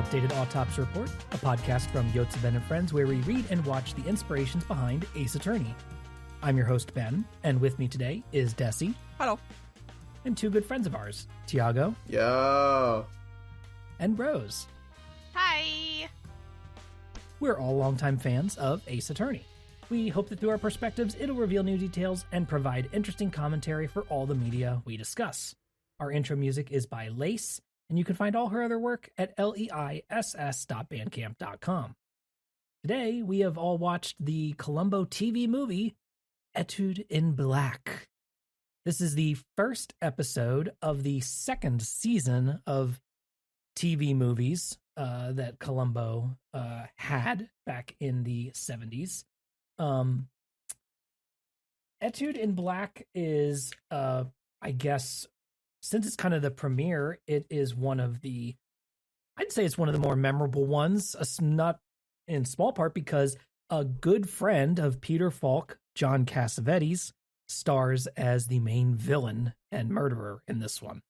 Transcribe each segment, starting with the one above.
Updated Autopsy Report, a podcast from Yotze Ben and Friends where we read and watch the inspirations behind Ace Attorney. I'm your host, Ben, and with me today is Dessy. Hello. And two good friends of ours, Tiago. Yo. And Rose. Hi. We're all longtime fans of Ace Attorney. We hope that through our perspectives, it'll reveal new details and provide interesting commentary for all the media we discuss. Our intro music is by Lace, and you can find all her other work at leiss.bandcamp.com. Today, we have all watched the Columbo TV movie, Etude in Black. This is the first episode of the second season of TV movies that Columbo had back in the 70s. Etude in Black is, I guess, since it's kind of the premiere, it is I'd say it's one of the more memorable ones, not in small part because a good friend of Peter Falk, John Cassavetes, stars as the main villain and murderer in this one.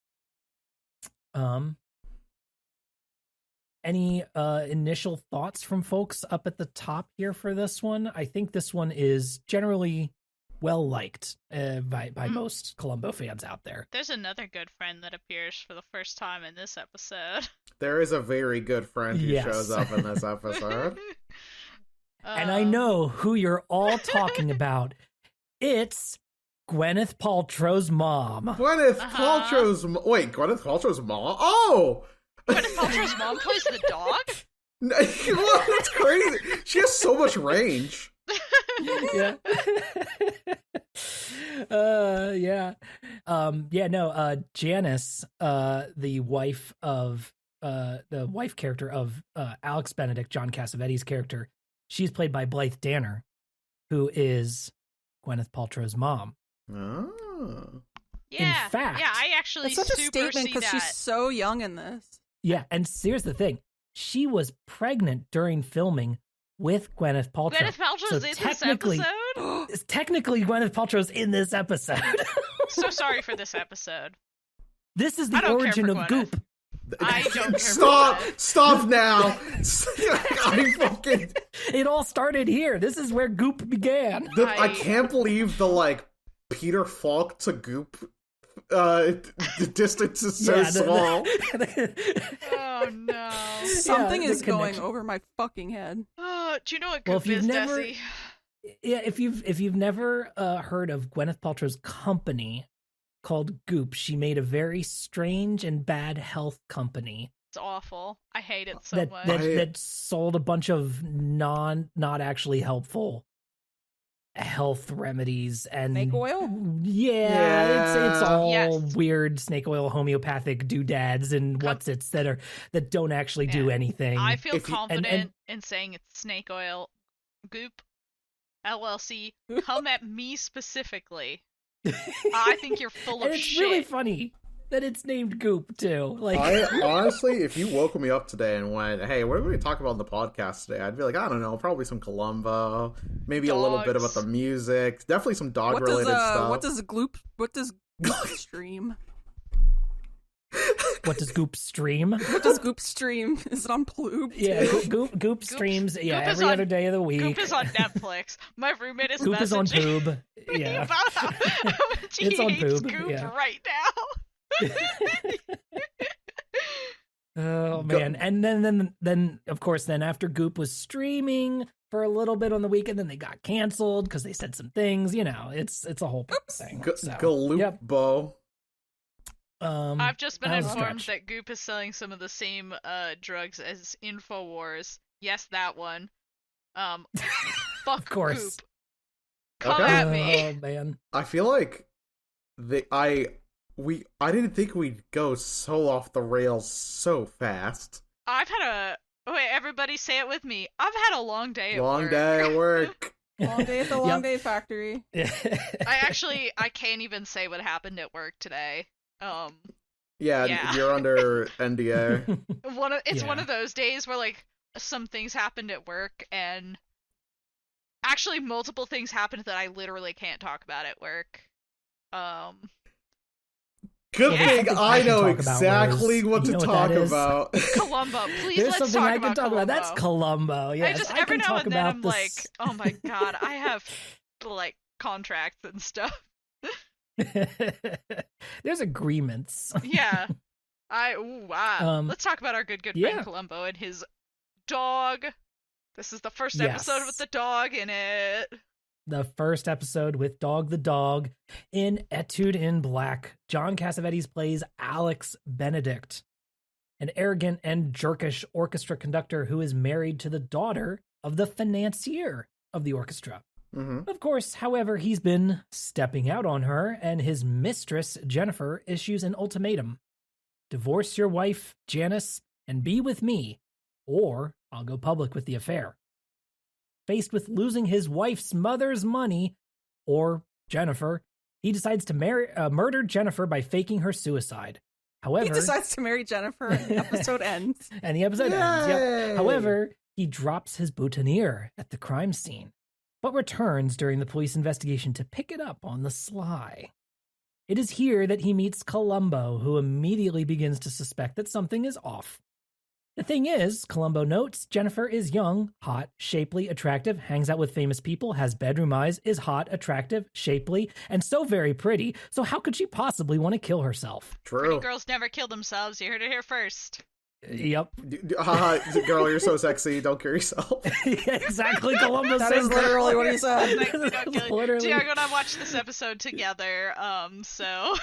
Any initial thoughts from folks up at the top here for this one? I think this one is generally well liked by most Columbo fans out there. There's another good friend that appears for the first time in this episode. There is a very good friend who shows up in this episode. And I know who you're all talking about. It's Gwyneth Paltrow's mom. Gwyneth Paltrow's mom? Oh! Gwyneth Paltrow's mom plays the dog? That's crazy. She has so much range. Yeah. Janice, the wife character of Alex Benedict, John Cassavetes' character, she's played by Blythe Danner, who is Gwyneth Paltrow's mom. Oh. Yeah. In fact, I actually That's such a super statement see because she's that. so young in this. Yeah, and here's the thing. She was pregnant during filming with Gwyneth Paltrow. Gwyneth Paltrow's in this episode? Technically, Gwyneth Paltrow's in this episode. So sorry for this episode. This is I the don't origin care of for Goop. I don't care. Stop now. It all started here. This is where Goop began. I can't believe the Peter Falk to Goop the distance is so small. Oh no. Something is going connection. over my fucking head. Oh, do you know what Goop is, Dessy? Yeah, if you've never heard of Gwyneth Paltrow's company called Goop, she made a very strange and bad health company. It's awful. I hate it so much. That sold a bunch of not actually helpful health remedies and Snake oil? It's all Yes. weird snake oil homeopathic doodads and whatsits that don't actually do anything. I feel confident in saying it's snake oil. Goop LLC, come at me specifically. I think you're full of it's shit. really funny that it's named Goop too. I honestly, if you woke me up today and went, "Hey, what are we going to talk about on the podcast today?" I'd be like, I don't know, probably some Columbo, maybe Dogs. a little bit about the music, definitely some dog-related stuff. What does Goop stream? What does Goop stream? What does Goop stream? Is it on Ploob? Yeah, Goop streams. Goop Every other day of the week. Goop is on Netflix. My roommate is Goop is on messaging Poob. me Yeah, about how much he It's on hates Poob, Goop yeah. right now. Oh man, and then of course after Goop was streaming for a little bit on the weekend, then they got canceled because they said some things. It's a whole thing. Galoopo. I've just been that was a informed stretch. that Goop is selling some of the same drugs as InfoWars. Yes, that one. Fuck Of course. Goop. Come Okay. at me. Oh man. I feel like I didn't think we'd go so off the rails so fast. I've had wait, everybody say it with me. I've had a long day at Long work. day at work. Long day at the Long Day Factory. I can't even say what happened at work today. Yeah, you're under NDA. It's one of those days where some things happened at work and actually multiple things happened that I literally can't talk about at work. Good Yeah. thing Something I can know talk about, exactly Liz. what You to know talk that is? about. Columbo. Please, There's let's something talk I can about talk Columbo. about. That's Columbo. Yes, I just I every can now talk and then about I'm this. like, oh my god, I have like contracts and stuff. There's agreements. Yeah. Let's talk about our good friend yeah. Columbo and his dog. This is the first episode with Yes. the dog in it. The first episode with Dog the Dog in Etude in Black. John Cassavetes plays Alex Benedict, an arrogant and jerkish orchestra conductor who is married to the daughter of the financier of the orchestra. Mm-hmm. Of course, however, he's been stepping out on her, and his mistress, Jennifer, issues an ultimatum. Divorce your wife, Janice, and be with me, or I'll go public with the affair. Faced with losing his wife's mother's money, or Jennifer, he decides to murder Jennifer by faking her suicide. However, He decides to marry Jennifer and the episode ends. and the episode ends. Yep. Yay! However, he drops his boutonniere at the crime scene, but returns during the police investigation to pick it up on the sly. It is here that he meets Columbo, who immediately begins to suspect that something is off. The thing is, Columbo notes, Jennifer is young, hot, shapely, attractive, hangs out with famous people, has bedroom eyes, is hot, attractive, shapely, and so very pretty, so how could she possibly want to kill herself? True. Pretty girls never kill themselves. You heard it here first. Yep. Haha, girl, you're so sexy. Don't kill yourself. Yeah, exactly, Columbo That says is literally what he said. Like, we don't kill Literally. Tiago and I watched this episode together, so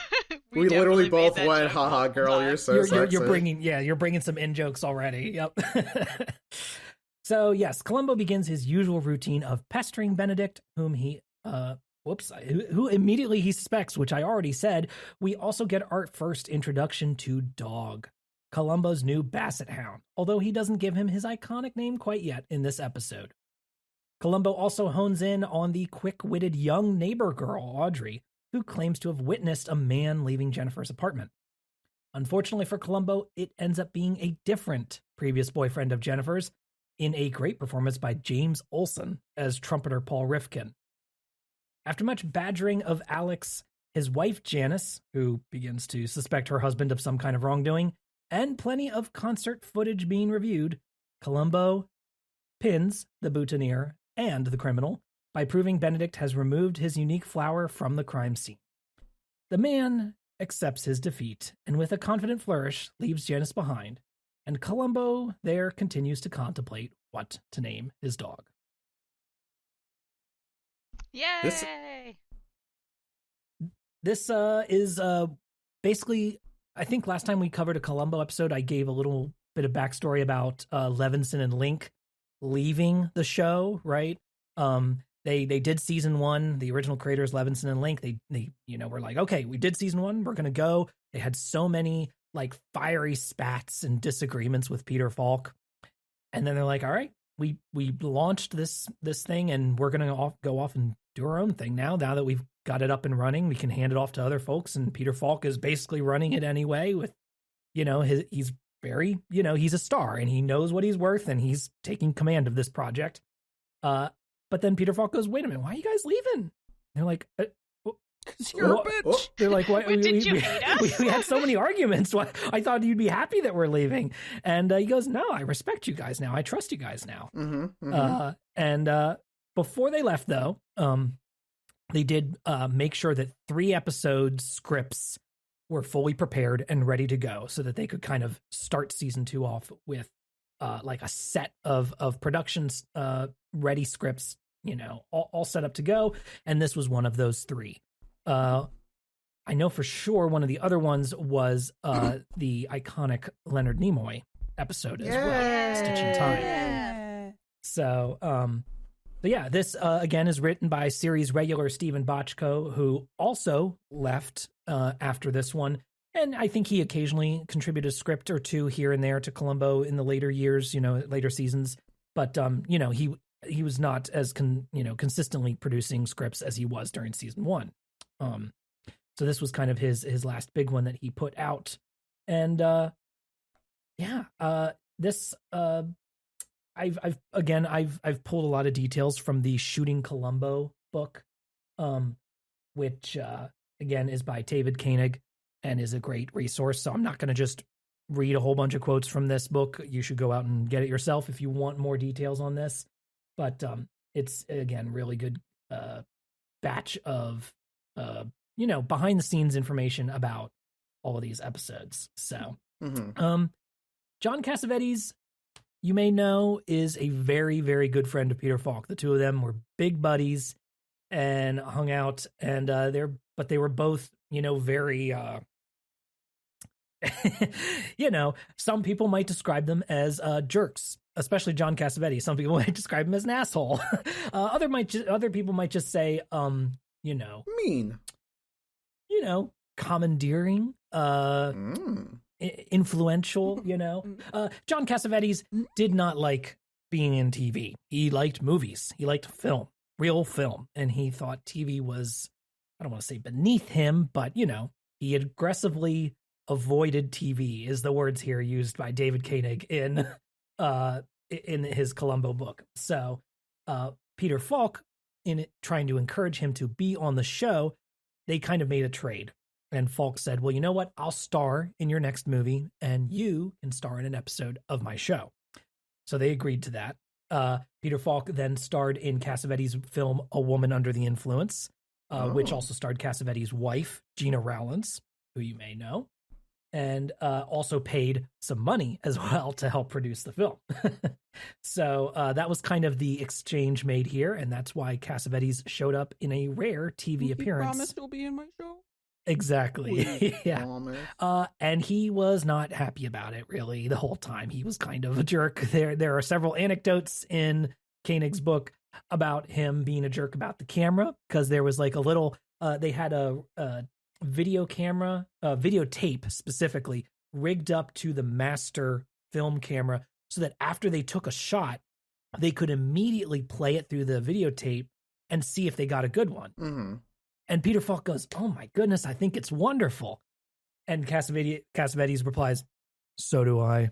We literally definitely both made that went, joke haha, multiple girl, you're times. so you're sexy. you're bringing some in jokes already. Yep. So yes, Columbo begins his usual routine of pestering Benedict, whom who immediately he suspects, which I already said. We also get our first introduction to Dog, Columbo's new basset hound, although he doesn't give him his iconic name quite yet in this episode. Columbo also hones in on the quick-witted young neighbor girl, Audrey, who claims to have witnessed a man leaving Jennifer's apartment. Unfortunately for Columbo, it ends up being a different previous boyfriend of Jennifer's, in a great performance by James Olsen as trumpeter Paul Rifkin. After much badgering of Alex, his wife Janice, who begins to suspect her husband of some kind of wrongdoing, and plenty of concert footage being reviewed, Columbo pins the boutonniere and the criminal by proving Benedict has removed his unique flower from the crime scene. The man accepts his defeat and with a confident flourish leaves Janice behind, and Columbo there continues to contemplate what to name his dog. Yay! This is basically, I think last time we covered a Columbo episode, I gave a little bit of backstory about Levinson and Link leaving the show, right? They did season 1, the original creators, Levinson and Link, they were like, okay, we did season 1, we're going to go. They had so many like fiery spats and disagreements with Peter Falk. And then they're like, all right, we launched this thing and we're going to go off and do our own thing now that we've got it up and running. We can hand it off to other folks. And Peter Falk is basically running it anyway with, he's very, he's a star and he knows what he's worth and he's taking command of this project. But then Peter Falk goes, wait a minute, why are you guys leaving? And they're like, You're a bitch. they're like, what? Wait, did you hate us? We had so many arguments. I thought you'd be happy that we're leaving. And he goes, no, I respect you guys now. I trust you guys now. Mm-hmm, mm-hmm. And before they left, though, they did make sure that 3 episode scripts were fully prepared and ready to go so that they could kind of start season 2 off with like a set of productions ready scripts, all set up to go. And this was one of those 3. I know for sure one of the other ones was the iconic Leonard Nimoy episode as well, Stitch in Time. Yeah. So yeah, this again is written by series regular Stephen Bochco, who also left after this one. And I think he occasionally contributed a script or 2 here and there to Columbo in the later years, later seasons. But, he was not as consistently producing scripts as he was during season 1. So this was kind of his last big one that he put out. And this I've pulled a lot of details from the Shooting Columbo book, which again is by David Koenig. and is a great resource. So I'm not going to just read a whole bunch of quotes from this book. You should go out and get it yourself if you want more details on this. But it's, again, really good batch of, behind the scenes information about all of these episodes. So, John Cassavetes, you may know, is a very, very good friend of Peter Falk. The two of them were big buddies and hung out, and they were both, very, some people might describe them as jerks, especially John Cassavetes. Some people might describe him as an asshole. Other people might just say, mean, commandeering, influential, John Cassavetes did not like being in TV. He liked movies. He liked film, real film. And he thought TV was, I don't want to say beneath him, but, he aggressively avoided TV, is the words here used by David Koenig in his Columbo book. So Peter Falk, in trying to encourage him to be on the show, they kind of made a trade. And Falk said, well, you know what? I'll star in your next movie, and you can star in an episode of my show. So they agreed to that. Peter Falk then starred in Cassavetes' film A Woman Under the Influence, which also starred Cassavetes' wife, Gina Rowlands, who you may know, and also paid some money as well to help produce the film. So that was kind of the exchange made here, and that's why Cassavetes showed up in a rare TV appearance. He promised he'll be in my show. Exactly. Yeah. And he was not happy about it, really, the whole time. He was kind of a jerk. There are several anecdotes in Koenig's book about him being a jerk about the camera, because there was like a little, they had a video camera, videotape specifically, rigged up to the master film camera so that after they took a shot, they could immediately play it through the videotape and see if they got a good one. Mm-hmm. And Peter Falk goes, oh my goodness, I think it's wonderful. And Cassavetes replies, so do I.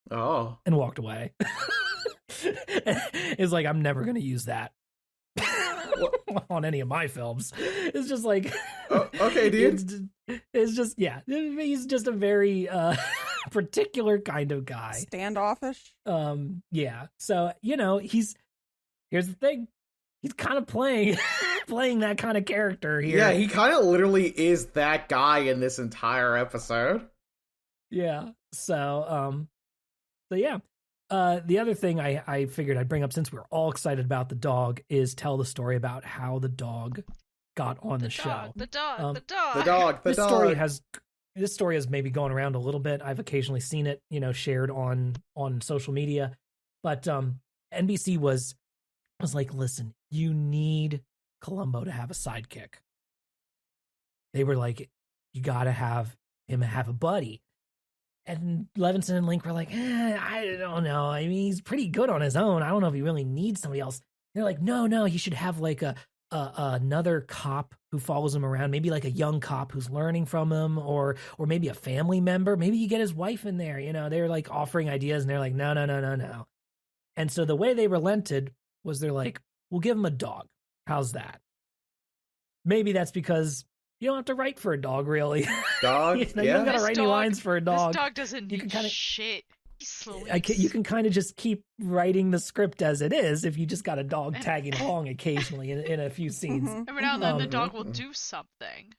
Oh. And walked away. It's like, I'm never going to use that on any of my films. It's just like, okay, dude. It's just, yeah, he's just a very particular kind of guy. Standoffish. Yeah. So, here's the thing. He's kind of playing that kind of character here. Yeah, he kind of literally is that guy in this entire episode. Yeah. So yeah. The other thing I figured I'd bring up, since we're all excited about the dog, is tell the story about how the dog got on the show. The dog. This story has maybe gone around a little bit. I've occasionally seen it, shared on social media, but NBC was like, listen, you need Columbo to have a sidekick. They were like, you got to have him have a buddy. And Levinson and Link were like, I don't know. I mean, he's pretty good on his own. I don't know if he really needs somebody else. They're like, no, he should have like another cop who follows him around. Maybe like a young cop who's learning from him, or maybe a family member. Maybe you get his wife in there. They're like offering ideas, and they're like, no. And so the way they relented was they're like, we'll give him a dog. How's that? Maybe that's because you don't have to write for a dog, really. Dog? You don't got to write any lines for a dog. This dog doesn't need shit. He sleeps. You can kind of just keep writing the script as it is if you just got a dog tagging along occasionally in a few scenes. Every now and then the dog will do something.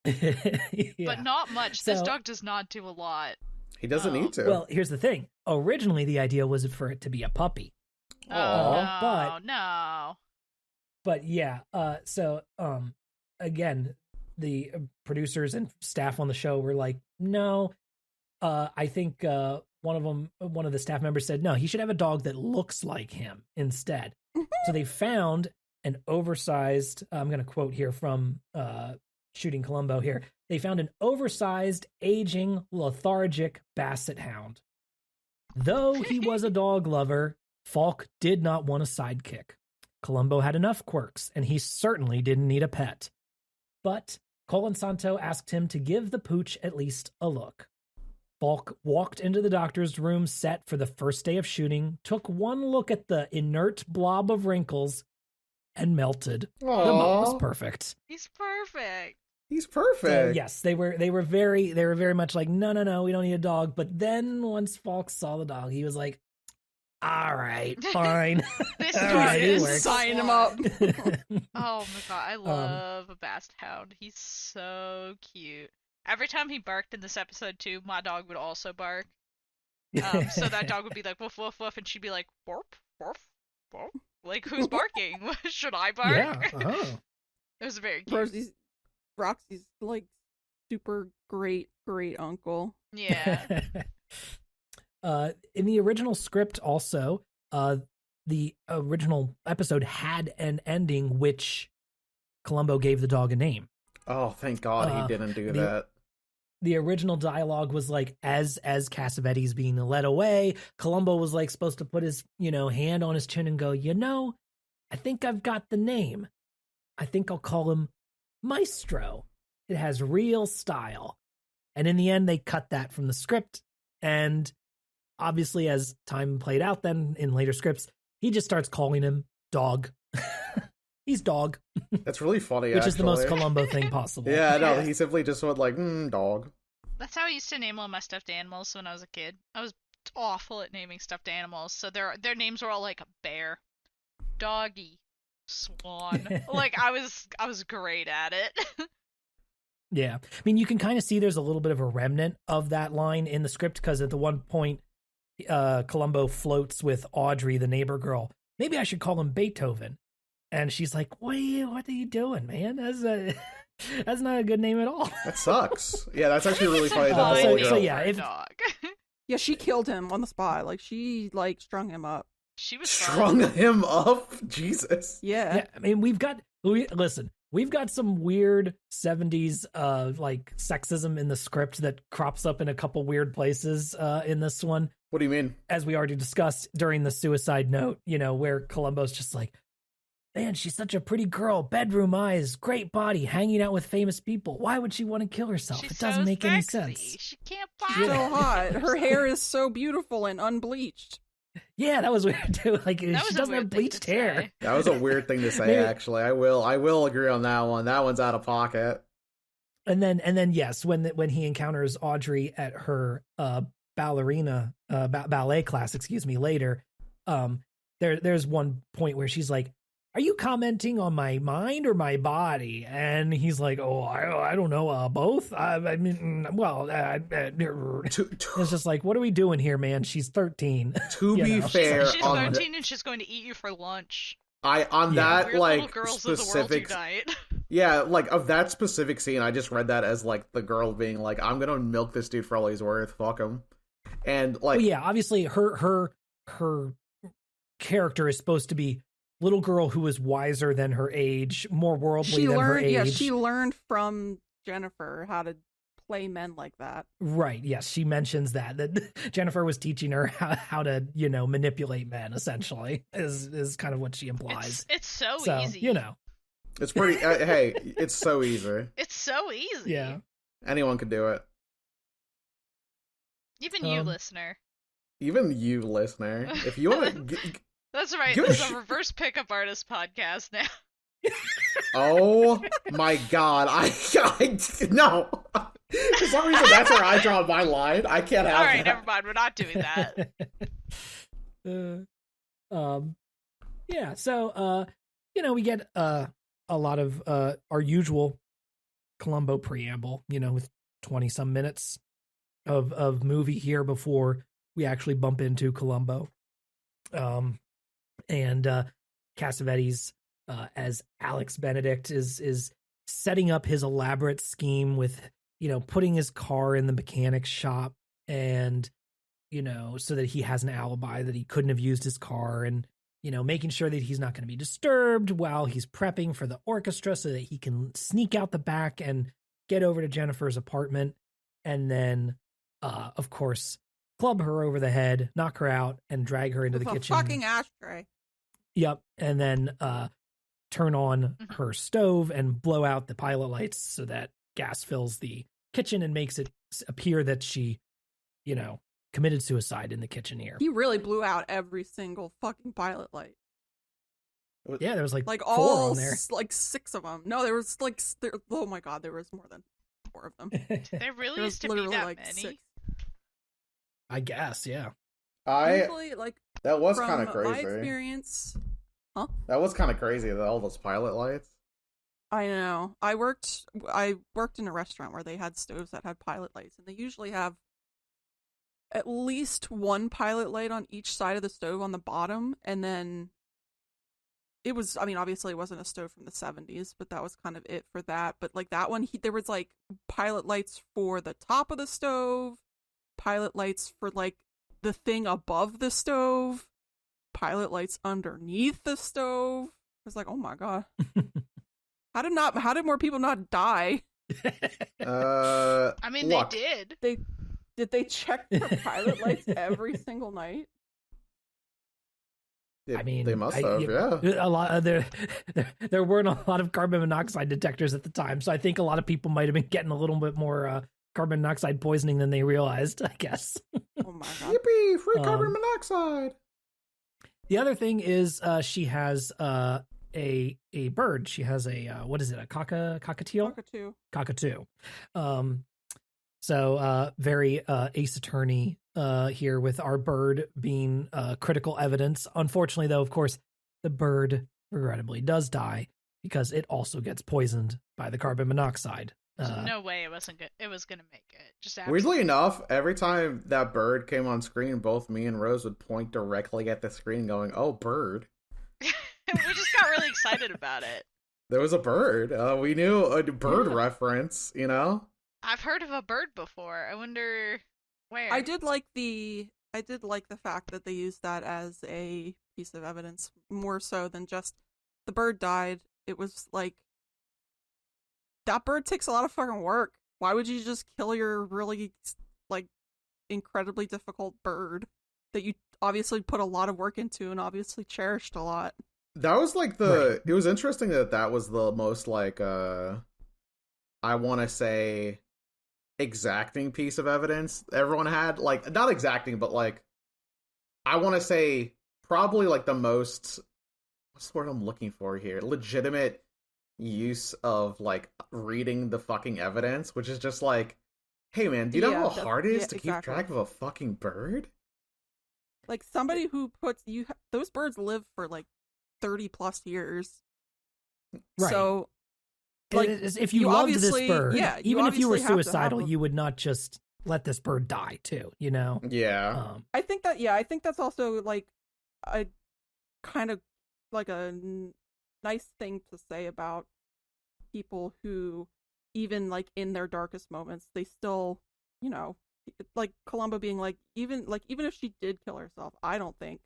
Yeah. But not much. This dog does not do a lot. He doesn't need to. Well, here's the thing. Originally, the idea was for it to be a puppy. No. But yeah, so again, the producers and staff on the show were like, no. I think one of the staff members said, no, he should have a dog that looks like him instead. So they found an oversized, I'm going to quote here from Shooting Columbo here. They found an oversized, aging, lethargic basset hound. Though he was a dog lover, Falk did not want a sidekick. Columbo had enough quirks, and he certainly didn't need a pet. But Colansanto asked him to give the pooch at least a look. Falk walked into the doctor's room set for the first day of shooting, took one look at the inert blob of wrinkles, and melted. Aww. The mom was perfect. He's perfect. He's perfect. So yes, they were very much like, no, we don't need a dog. But then once Falk saw the dog, he was like, all right, fine. This All dog right, it is works. Sign him up. Oh my god, I love a Basset Hound. He's so cute. Every time he barked in this episode too, my dog would also bark. So that dog would be like woof woof woof, and she'd be like borf borf borf. Like, who's barking? Should I bark? Yeah. Oh. It was very cute. Roxy's like super great uncle. Yeah. In the original script, also, the original episode had an ending which Columbo gave the dog a name. Oh, thank God he didn't do that. The original dialogue was like, as Cassavetes being led away, Columbo was like supposed to put his, hand on his chin and go, I think I've got the name. I think I'll call him Maestro. It has real style. And in the end, they cut that from the script. And obviously, as time played out then in later scripts, he just starts calling him Dog. He's Dog. That's really funny, Which is the most Columbo thing possible. Yeah, no, he simply just went like, dog. That's how I used to name all my stuffed animals when I was a kid. I was awful at naming stuffed animals, so their names were all like bear, doggy, swan. Like I was great at it. Yeah. I mean, you can kind of see there's a little bit of a remnant of that line in the script, because at the one point, Columbo floats with Audrey, the neighbor girl. Maybe I should call him Beethoven. And she's like, what are you doing, man? That's not a good name at all. That sucks. Yeah, that's actually really funny. Dog. Yeah, she killed him on the spot. Like, she, strung him up. She was strung him up? Jesus. Yeah. I mean, we've got some weird 70s, sexism in the script that crops up in a couple weird places in this one. What do you mean? As we already discussed during the suicide note, where Columbo's just like, man, she's such a pretty girl, bedroom eyes, great body, hanging out with famous people. Why would she want to kill herself? She's it doesn't make any sense. She can't buy She's so hot. Her hair is so beautiful and unbleached. Yeah, that was weird too. Like, she doesn't have bleached hair. That was a weird thing to say, actually. I will agree on that one. That one's out of pocket. And then yes, when he encounters Audrey at her ballet class, later, there's one point where she's like, are you commenting on my mind or my body? And he's like, oh, I don't know, both. It's just like, what are we doing here, man? She's 13. To be fair, she's 13 and she's going to eat you for lunch. That weird girls specific of the world unite. Yeah, of that specific scene, I just read that as the girl being like, I'm gonna milk this dude for all he's worth. Fuck him. And obviously her character is supposed to be little girl who is wiser than her age, more worldly than her age. Yeah, she learned from Jennifer how to play men like that. Right. Yes, she mentions that Jennifer was teaching her how to manipulate men. Essentially, is kind of what she implies. It's so easy. It's pretty. Hey, it's so easy. It's so easy. Yeah, anyone could do it. Even you, listener. Even you, listener. If you want to. That's right. It's a reverse pickup artist podcast now. Oh my God! I no. For some reason, that's where I draw my line. I can't have. All right, that. never mind. We're not doing that. Yeah. So, we get a lot of our usual Columbo preamble. With 20 some minutes of movie here before we actually bump into Columbo. And Cassavetes, as Alex Benedict, is setting up his elaborate scheme with, putting his car in the mechanic's shop and, so that he has an alibi that he couldn't have used his car, and, making sure that he's not going to be disturbed while he's prepping for the orchestra so that he can sneak out the back and get over to Jennifer's apartment. And then, of course, club her over the head, knock her out, and drag her into the kitchen. Fucking ashtray. Yep. And then turn on her stove and blow out the pilot lights so that gas fills the kitchen and makes it appear that she, committed suicide in the kitchen here. He really blew out every single fucking pilot light. Yeah, there was like Like 4 all on there. like 6 of them. No, there was like oh my god, there was more than 4 of them. There really There was used to be literally that like many. 6. I guess, yeah. Usually, like That was from kind of crazy. my experience, That was kind of crazy. All those pilot lights. I know. I worked in a restaurant where they had stoves that had pilot lights, and they usually have at least one pilot light on each side of the stove on the bottom, and then it was, I mean, obviously it wasn't a stove from the 70s, but that was kind of it for that. But like that one, there was like pilot lights for the top of the stove, pilot lights for like the thing above the stove, pilot lights underneath the stove. I was like, oh my god. How did more people not die? I mean, look, they did. Did they check for pilot lights every single night? I mean, they must have, yeah. A lot of there weren't a lot of carbon monoxide detectors at the time, so I think a lot of people might have been getting a little bit more carbon monoxide poisoning than they realized, I guess. Oh my god. Yippee! Free carbon monoxide! The other thing is she has a bird. She has a what is it? A cockatiel? Cockatoo. So very Ace Attorney here with our bird being critical evidence. Unfortunately, though, of course, the bird regrettably does die because it also gets poisoned by the carbon monoxide. There's no way it wasn't good. It was gonna make it. Just Weirdly enough, every time that bird came on screen, both me and Rose would point directly at the screen, going, "Oh, bird!" we just got really excited about it. There was a bird. We knew a bird reference. You know. I've heard of a bird before. I wonder where. I did like the fact that they used that as a piece of evidence more so than just the bird died. It was like that bird takes a lot of fucking work. Why would you just kill your really like incredibly difficult bird that you obviously put a lot of work into and obviously cherished a lot? That was like Right. It was interesting that was the most like I want to say exacting piece of evidence everyone had. Like, not exacting, but like I want to say probably like the most, what's the word I'm looking for here, legitimate use of like reading the fucking evidence, which is just like, hey man, do you know how hard it is to keep track of a fucking bird? Like somebody who puts those birds live for like 30 plus years. Right. So like, if you loved this bird, yeah, even if you were obviously have to suicidal, have you would not just let this bird die too, you know? Yeah. I think that's also like a kind of like a nice thing to say about people who, even like in their darkest moments, they still, you know, like Columbo being like, even if she did kill herself, I don't think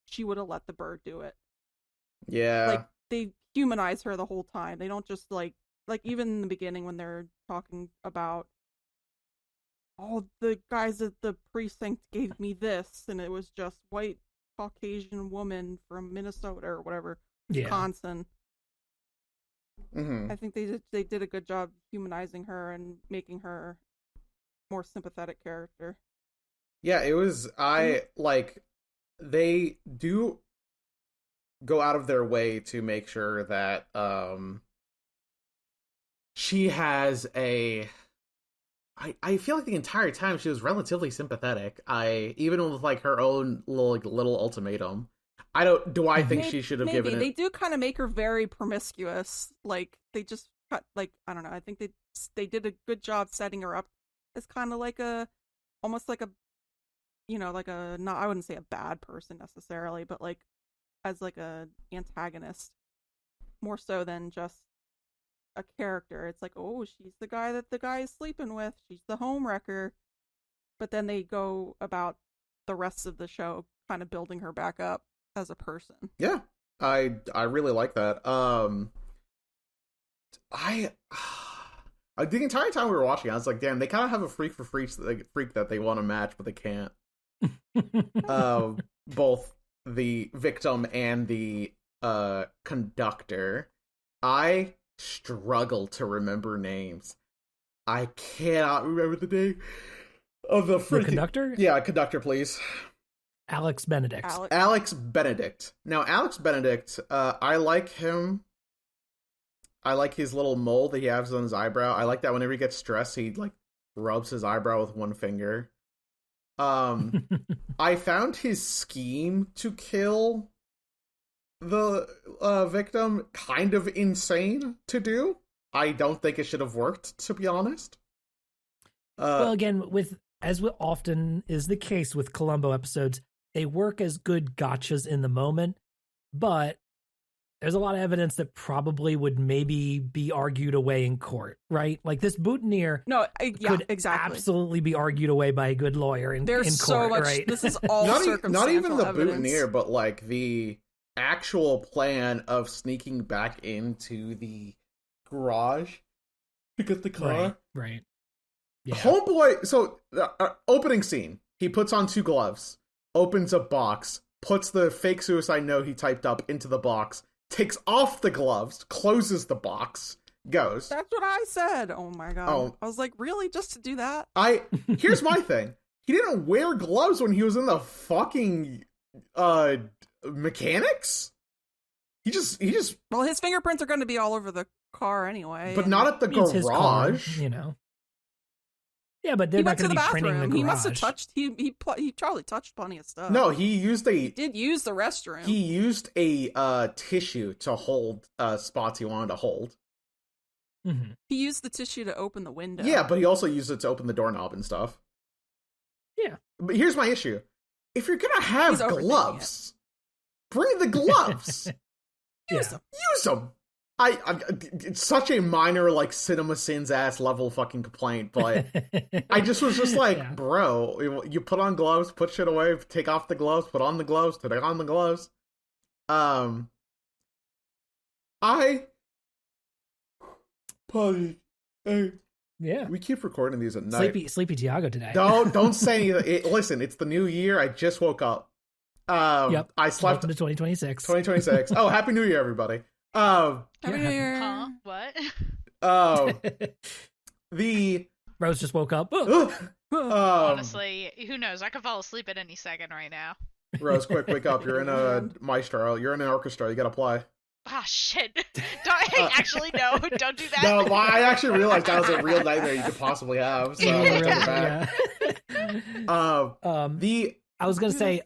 she would have let the bird do it. Yeah. Like, they humanize her the whole time. They don't just like even in the beginning when they're talking about, oh, the guys at the precinct gave me this, and it was just white Caucasian woman from Minnesota or whatever, Wisconsin. Mm-hmm. I think they did a good job humanizing her and making her more sympathetic character. Yeah, it was, like, they do go out of their way to make sure that she has I feel like the entire time she was relatively sympathetic. Even with like her own little ultimatum. I think she should have given it. They do kind of make her very promiscuous. Like, they just cut, like, I don't know. I think they did a good job setting her up as kind of like almost like a, you know, like a, not, I wouldn't say a bad person necessarily, but like as like a antagonist more so than just a character. It's like, oh, she's the guy that the guy is sleeping with. She's the homewrecker. But then they go about the rest of the show kind of building her back up as a person. Yeah, I really like that. The entire time we were watching, I was like, damn, they kind of have a freak that they want to match, but they can't. Both the victim and the conductor. I struggle to remember names. I cannot remember the name of the conductor. Yeah, conductor, please. Alex Benedict. Alex Benedict. Now, Alex Benedict, I like him. I like his little mole that he has on his eyebrow. I like that whenever he gets stressed, he like rubs his eyebrow with one finger. I found his scheme to kill the victim kind of insane to do. I don't think it should have worked, to be honest. Well, again, as often is the case with Columbo episodes, they work as good gotchas in the moment, but there's a lot of evidence that probably would maybe be argued away in court, right? Like this boutonniere could absolutely be argued away by a good lawyer in court, so much, right? This is all circumstantial not even the evidence. boutonniere, but like the actual plan of sneaking back into the garage to get the car. Right. Yeah. Homeboy, so opening scene, he puts on 2 gloves, opens a box, puts the fake suicide note he typed up into the box, takes off the gloves, closes the box, goes. That's what I said. Oh my god. Oh. I was like, really? Just to do that? Here's my thing. He didn't wear gloves when he was in the fucking mechanics? He just Well, his fingerprints are going to be all over the car anyway. But not at the It's his car, garage. you know. Yeah, but they're he not went to going the to be printing the bathroom. garage. He must have touched. He probably touched plenty of stuff. No, he did use the restroom. He used a tissue to hold spots he wanted to hold. Mm-hmm. He used the tissue to open the window. Yeah, but he also used it to open the doorknob and stuff. Yeah. But here's my issue. If you're gonna have gloves, bring the gloves. Use them. Use them. It's such a minor, like, Cinema Sins ass level fucking complaint, but I just was just like, bro, you put on gloves, put shit away, take off the gloves, put on the gloves, take on the gloves. Yeah. We keep recording these at night. Sleepy Tiago today. Don't say anything. Listen, it's the new year. I just woke up. Yep. I slept into 2026. 2026. Oh, Happy New Year, everybody. Happy New Year. Huh? What? The Rose just woke up. Honestly, who knows? I could fall asleep at any second right now. Rose, quick, wake up. You're in a maestro. You're in an orchestra. You gotta play. Ah, shit. Actually, no. Don't do that. No, well, I actually realized that was a real nightmare you could possibly have. So let's take it back. I was gonna say,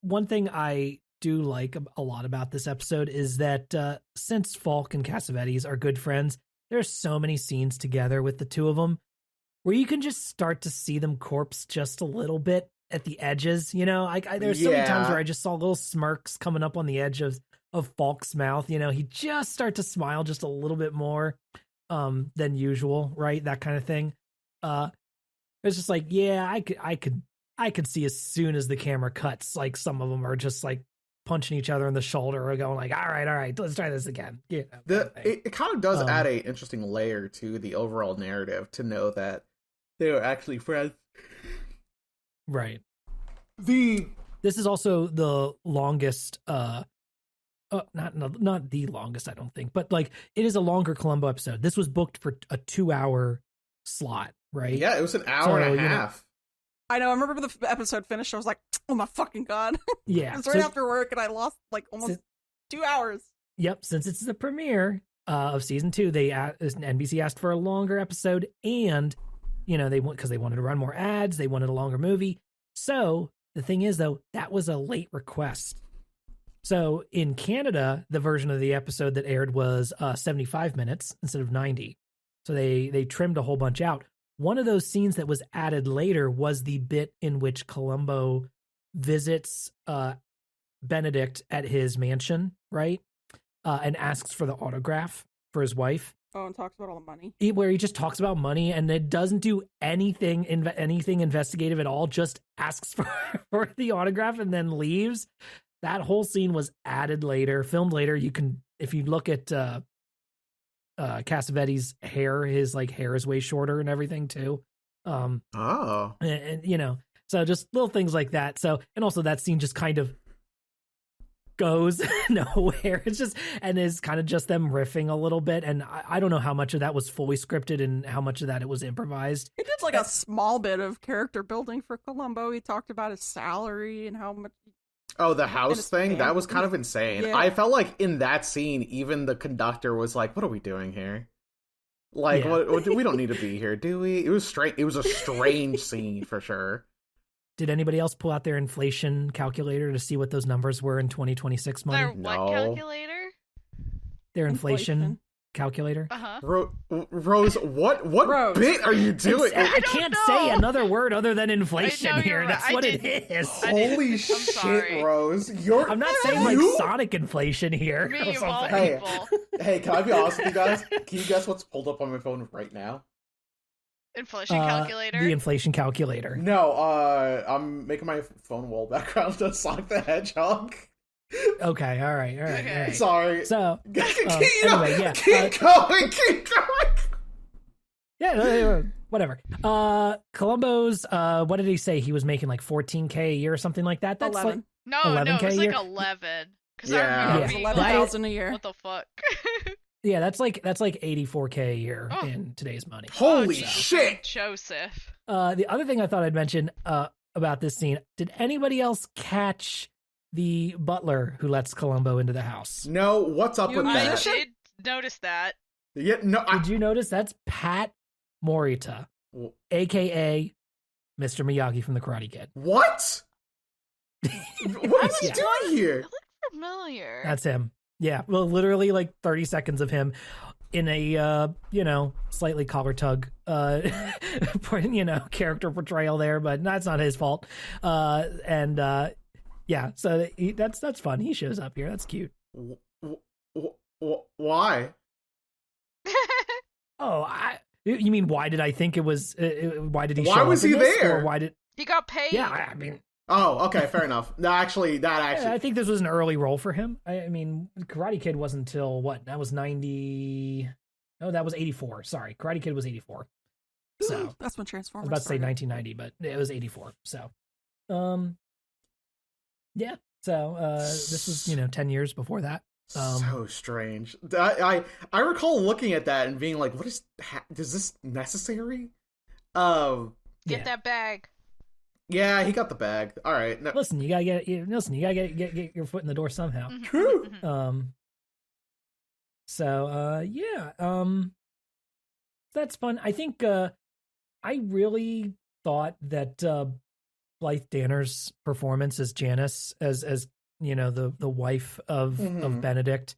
one thing I do like a lot about this episode is that since Falk and Cassavetes are good friends, there's so many scenes together with the two of them where you can just start to see them corpse just a little bit at the edges. You know, there's so many times where I just saw little smirks coming up on the edge of Falk's mouth. You know, he just start to smile just a little bit more than usual, right? That kind of thing. It's just like, yeah, I could see as soon as the camera cuts, like some of them are just like punching each other in the shoulder or going like, all right, let's try this again. Yeah, it kind of does add a interesting layer to the overall narrative to know that they are actually friends. Right. This is also the longest, not the longest, I don't think, but like it is a longer Columbo episode. This was booked for a 2-hour slot, right? Yeah, it was an hour and a half. I know. I remember the episode finished. I was like, "Oh my fucking god!" Yeah, it was right after work, and I lost like almost 2 hours. Yep. Since it's the premiere of season 2, NBC asked for a longer episode, and they because they wanted to run more ads, they wanted a longer movie. So the thing is, though, that was a late request. So in Canada, the version of the episode that aired was 75 minutes instead of 90. So they trimmed a whole bunch out. One of those scenes that was added later was the bit in which Columbo visits Benedict at his mansion, right? And asks for the autograph for his wife. Oh, and talks about all the money. Where he just talks about money and it doesn't do anything investigative at all, just asks for the autograph and then leaves. That whole scene was added later, filmed later. You can, if you look at Cassavetes' hair, his like hair is way shorter and everything too. And so just little things like that. So, and also that scene just kind of goes nowhere. It's just, and it's kind of just them riffing a little bit. And I don't know how much of that was fully scripted and how much of that it was improvised. He did like a small bit of character building for Columbo. He talked about his salary and how much. Oh, the house thing? That was kind of insane. Yeah. I felt like in that scene, even the conductor was like, what are we doing here? Like, Yeah. what, we don't need to be here, do we? It was strange. It was a strange scene for sure. Did anybody else pull out their inflation calculator to see what those numbers were in 2026 money? Their what No. calculator? Their inflation calculator? Uh-huh. Rose, what Rose. bit are you doing? I don't can't know. say another word other than I inflation know here. you're That's right. what I it didn't- is. I didn't- Holy I'm shit, sorry. Rose. You're I'm not saying like you- Sonic inflation here. Me or of all something. Hey. people. Hey, can I be honest with you guys? Can you guess what's pulled up on my phone right now? Inflation calculator. The inflation calculator. No, I'm making my phone wall background to Sonic the Hedgehog. Okay, all right. Okay. Sorry. So, Anyway, yeah, keep going. yeah, whatever. Columbo's, what did he say? He was making like 14K a year or something like that. That's 11. no, 11K it was a like year? 11. Because Yeah. I Yeah, remember it's being 11,000 a year. what the fuck? yeah, that's like 84K a year Oh. in today's money. Holy Jesus, shit. Joseph. The other thing I thought I'd mention about this scene, did anybody else catch the butler who lets Columbo into the house? No, what's up You with missed I that? Musician? did notice that. Yeah, no, Did you notice that's Pat Morita, aka Mr. Miyagi from the Karate Kid? what? What is he Yeah. doing here? It looked familiar. That's him. Yeah, well, literally like 30 seconds of him in a slightly collar tug character portrayal there, but that's not his fault. Yeah, so that's fun. He shows up here. That's cute. Why? Oh, you mean why did I think it was? Why did he? Why show was up in he this? there? Or why did? He got paid. Yeah, I mean, Oh, okay, fair enough. No, actually, I think this was an early role for him. I mean, Karate Kid wasn't until what? That was 90. No, that was 84. Sorry, Karate Kid was 84. So That's when I Transformers was about to say started. 1990, but it was 84. So, yeah. So this was 10 years before that. So strange. I recall looking at that and being like, "What is this necessary?" Get Yeah. that bag. Yeah, he got the bag. All right. No, Listen, you gotta get get your foot in the door somehow. Mhm, True. mhm. That's fun. I think I really thought that Blythe Danner's performance as Janice, as the wife of Mhm. Benedict,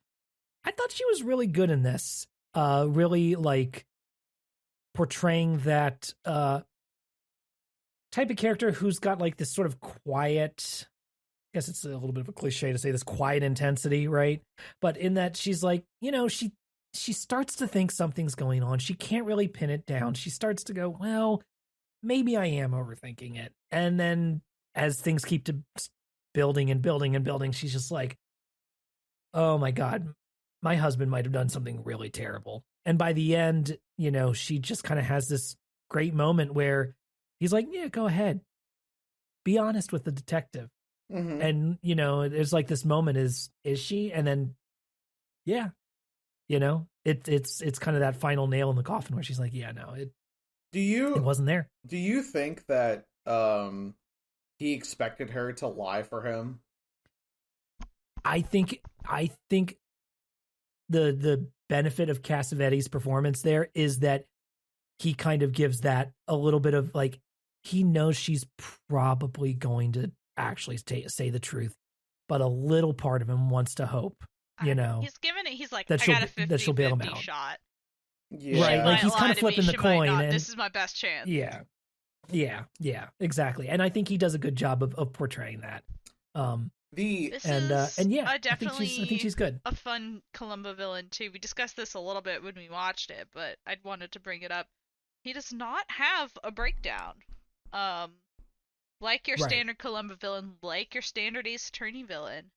I thought she was really good in this. Really like portraying that type of character who's got like this sort of quiet, I guess it's a little bit of a cliche to say this, quiet intensity, right? But in that she's like, she starts to think something's going on. She can't really pin it down. She starts to go, well, maybe I am overthinking it. And then as things keep to building and building and building, she's just like, oh my God, my husband might have done something really terrible. And by the end, she just kind of has this great moment where he's like, yeah, go ahead. Be honest with the detective. Mhm. And, there's like this moment is she? And then, yeah, it's kind of that final nail in the coffin where she's like, yeah, no, it wasn't there. Do you think that he expected her to lie for him? I think the benefit of Cassavetes' performance there is that he kind of gives that a little bit of like, he knows she's probably going to actually say the truth, but a little part of him wants to hope, He's given it. He's like, that I got a that she'll bail him 50-50 out. shot. Yeah. Right, She like, he's might kinda lie to me, flipping the she might coin not. and- This is my best chance. Yeah, exactly. And I think he does a good job of portraying that. This And is yeah, I definitely think she's good. a fun Columbo villain too. We discussed this a little bit when we watched it, but I wanted to bring it up. He does not have a breakdown. Like your Right. standard Columbo villain, like your standard Ace Attorney villain.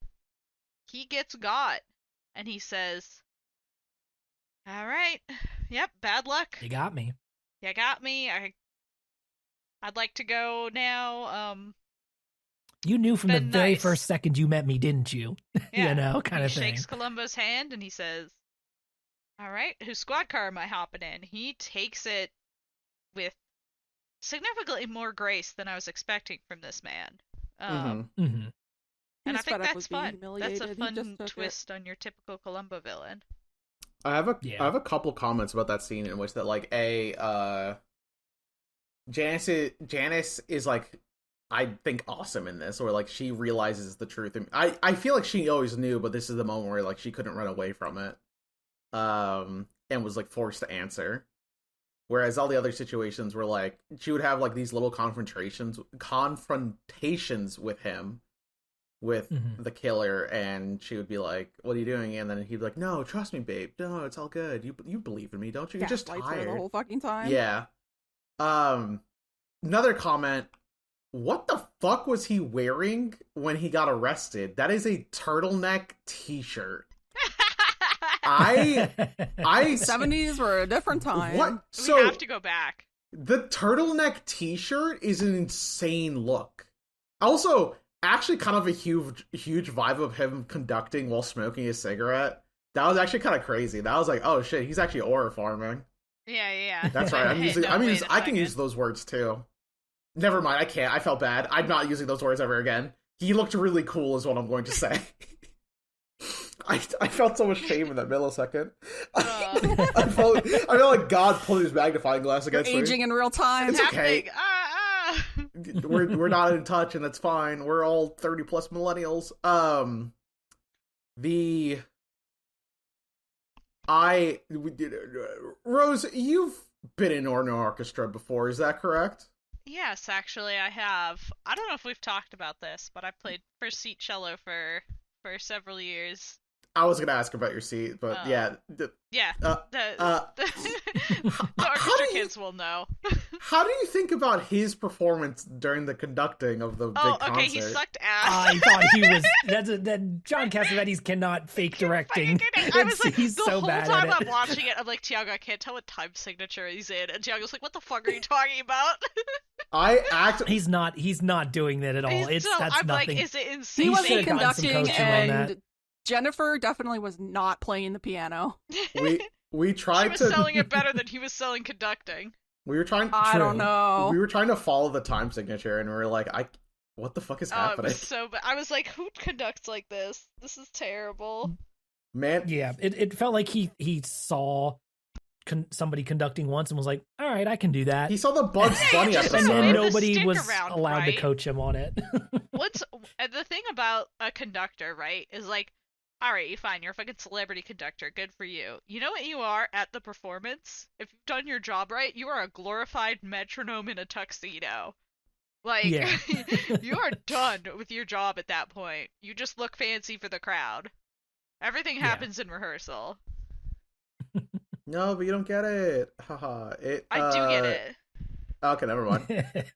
He gets got, and he says, "All right, yep, bad luck. You got me. You got me. I'd like to go now. You knew from the been very nice. first second you met me, didn't you? Yeah. You know, kind of He thing. shakes Columbo's hand and he says, "All right, whose squad car am I hopping in?" He takes it with significantly more grace than I was expecting from this man. Mm-hmm. And I think fed up that's with being fun. That's a humiliated. He just fun took twist on your typical Columbo villain. I have a couple comments about that scene in which that like Janice is like, I think, awesome in this, where like she realizes the truth. And I feel like she always knew, but this is the moment where like she couldn't run away from it, and was like forced to answer. Whereas all the other situations were like she would have like these little confrontations with him, with the killer, and she would be like, "What are you doing?" And then he'd be like, "No, trust me, babe. No, it's all good. You believe in me, don't you? You're just gaslights her tired." the whole fucking time. Yeah. Another comment. What the fuck was he wearing when he got arrested? That is a turtleneck t-shirt. I 70s were a different time. What? We have to go back. The turtleneck t-shirt is an insane look. Also, actually kind of a huge vibe of him conducting while smoking a cigarette. That was actually kind of crazy. That was like, oh shit, he's actually aura farming. Yeah. That's right. Wait a I can second. use those words too. Never mind, I can't. I felt bad. I'm not using those words ever again. He looked really cool is what I'm going to say. I felt so much shame in that millisecond. I felt like God put his magnifying glass against me. Aging in real time. It's okay. Happening. We're not in touch, and that's fine. We're all 30 plus millennials. Rose, you've been in an orchestra before, is that correct? Yes, actually, I have. I don't know if we've talked about this, but I played first seat cello for several years. I was gonna ask about your seat, but yeah. The How orchestra do you- kids will know. How do you think about his performance during the conducting of the big concert? Okay, he sucked ass. I thought he was. That John Cassavetes cannot fake directing. I was like, he's the so whole bad time at it. I'm watching it, I'm like, Tiago, I can't tell what time signature he's in. And Tiago's like, what the fuck are you talking about? He's not doing that at all. That's I'm nothing. like, is it insane? He He wasn't should've gotten some conducting, coaching on that. and Jennifer definitely was not playing the piano. we tried she was to selling it better than he was selling conducting. we were trying I don't know. we were trying to follow the time signature, and we were like, what the fuck is It happening? was so bad. I was like, who conducts like this? This is terrible. Man, Yeah, it felt like he saw somebody conducting once and was like, all right, I can do that. he saw the Bugs Bunny just And episode. then made the nobody stick was around, allowed to right? coach him on it. And the thing about a conductor, right, is like, all right, fine, you're a fucking celebrity conductor. Good for you. You know what you are at the performance? If you've done your job right, you are a glorified metronome in a tuxedo. Like, Yeah. you are done with your job at that point. You just look fancy for the crowd. Everything Yeah. happens in rehearsal. No, but you don't get it. Haha. I do get it. Okay, never mind.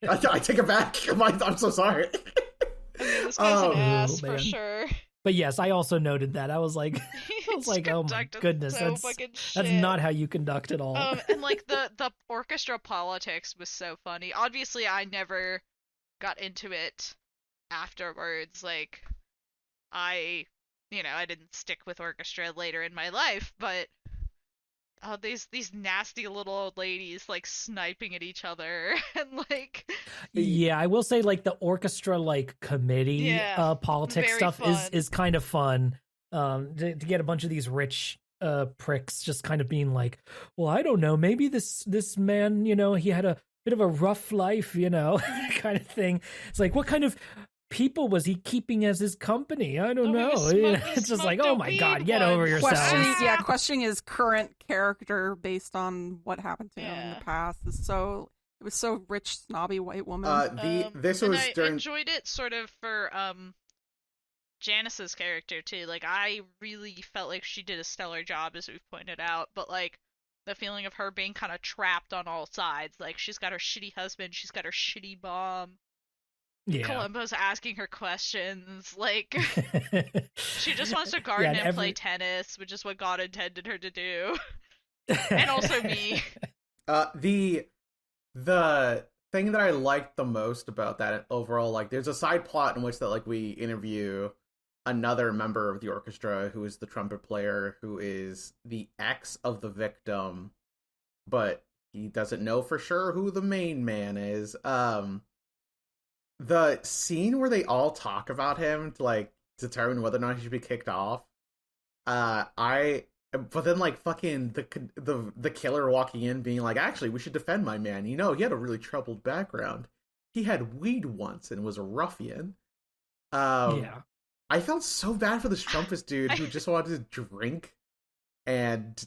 I take it back. I'm so sorry. I mean, this guy's an ass for man. sure. But yes, I also noted that. I was like, He's oh my conducted goodness, so that's fucking that's shit. not how you conduct at all. And like the orchestra politics was so funny. Obviously, I never got into it afterwards. Like, I didn't stick with orchestra later in my life, but these nasty little old ladies like sniping at each other and like. Yeah, I will say like the orchestra like committee Yeah, politics very stuff fun. is kind of fun. To get a bunch of these rich pricks just kind of being like, well, I don't know, maybe this man, he had a bit of a rough life, kind of thing. It's like, what kind of people was he keeping as his company? I don't know. It's just like, oh my god, get over yourself. Questioning his current character based on what happened to him in the past it was so rich, snobby white woman. This and was I during. enjoyed it sort of for Janice's character too. Like, I really felt like she did a stellar job, as we've pointed out, but like the feeling of her being kind of trapped on all sides. Like, she's got her shitty husband, she's got her shitty mom. Yeah. Columbo's asking her questions. Like, she just wants to garden and play tennis, which is what God intended her to do. And also me. The thing that I liked the most about that overall, like, there's a side plot in which that, like, we interview another member of the orchestra who is the trumpet player, who is the ex of the victim, but he doesn't know for sure who the main man is. The scene where they all talk about him to, like, determine whether or not he should be kicked off, but then, like, fucking the killer walking in being like, actually, we should defend my man. You know, he had a really troubled background. He had weed once and was a ruffian. Yeah. I felt so bad for this trumpet dude who just wanted to drink and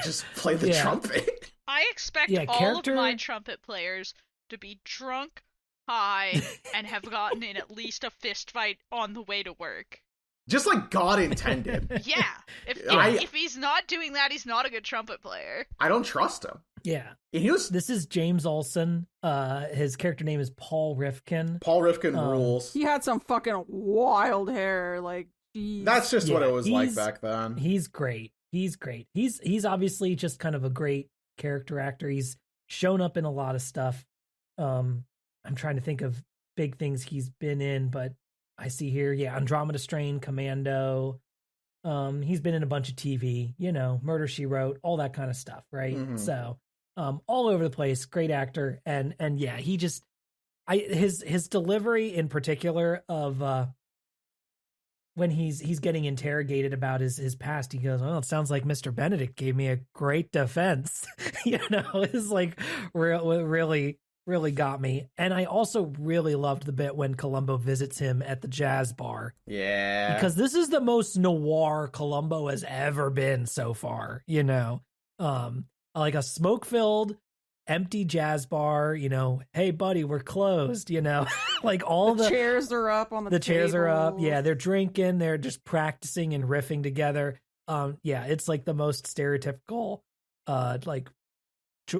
just play the trumpet. I expect all of my trumpet players to be drunk, high, and have gotten in at least a fist fight on the way to work. Just like God intended. Yeah. If he's not doing that, he's not a good trumpet player. I don't trust him. Yeah. This is James Olsen. His character name is Paul Rifkin. Paul Rifkin rules. He had some fucking wild hair. Like, geez. That's just what it was like back then. He's great. He's obviously just kind of a great character actor. He's shown up in a lot of stuff. I'm trying to think of big things he's been in, but I see here, Andromeda Strain, Commando. He's been in a bunch of TV, Murder, She Wrote, all that kind of stuff, right? Mm-hmm. So, all over the place, great actor, and yeah, he just, his delivery in particular of when he's getting interrogated about his past, he goes, "Oh, it sounds like Mr. Benedict gave me a great defense," it's like really got me. And I also really loved the bit when Columbo visits him at the jazz bar. Yeah. Because this is the most noir Columbo has ever been so far, like a smoke-filled, empty jazz bar, hey buddy, we're closed, like all the chairs are up on the chairs are up. tables. Yeah, they're drinking, they're just practicing and riffing together. It's like the most stereotypical, like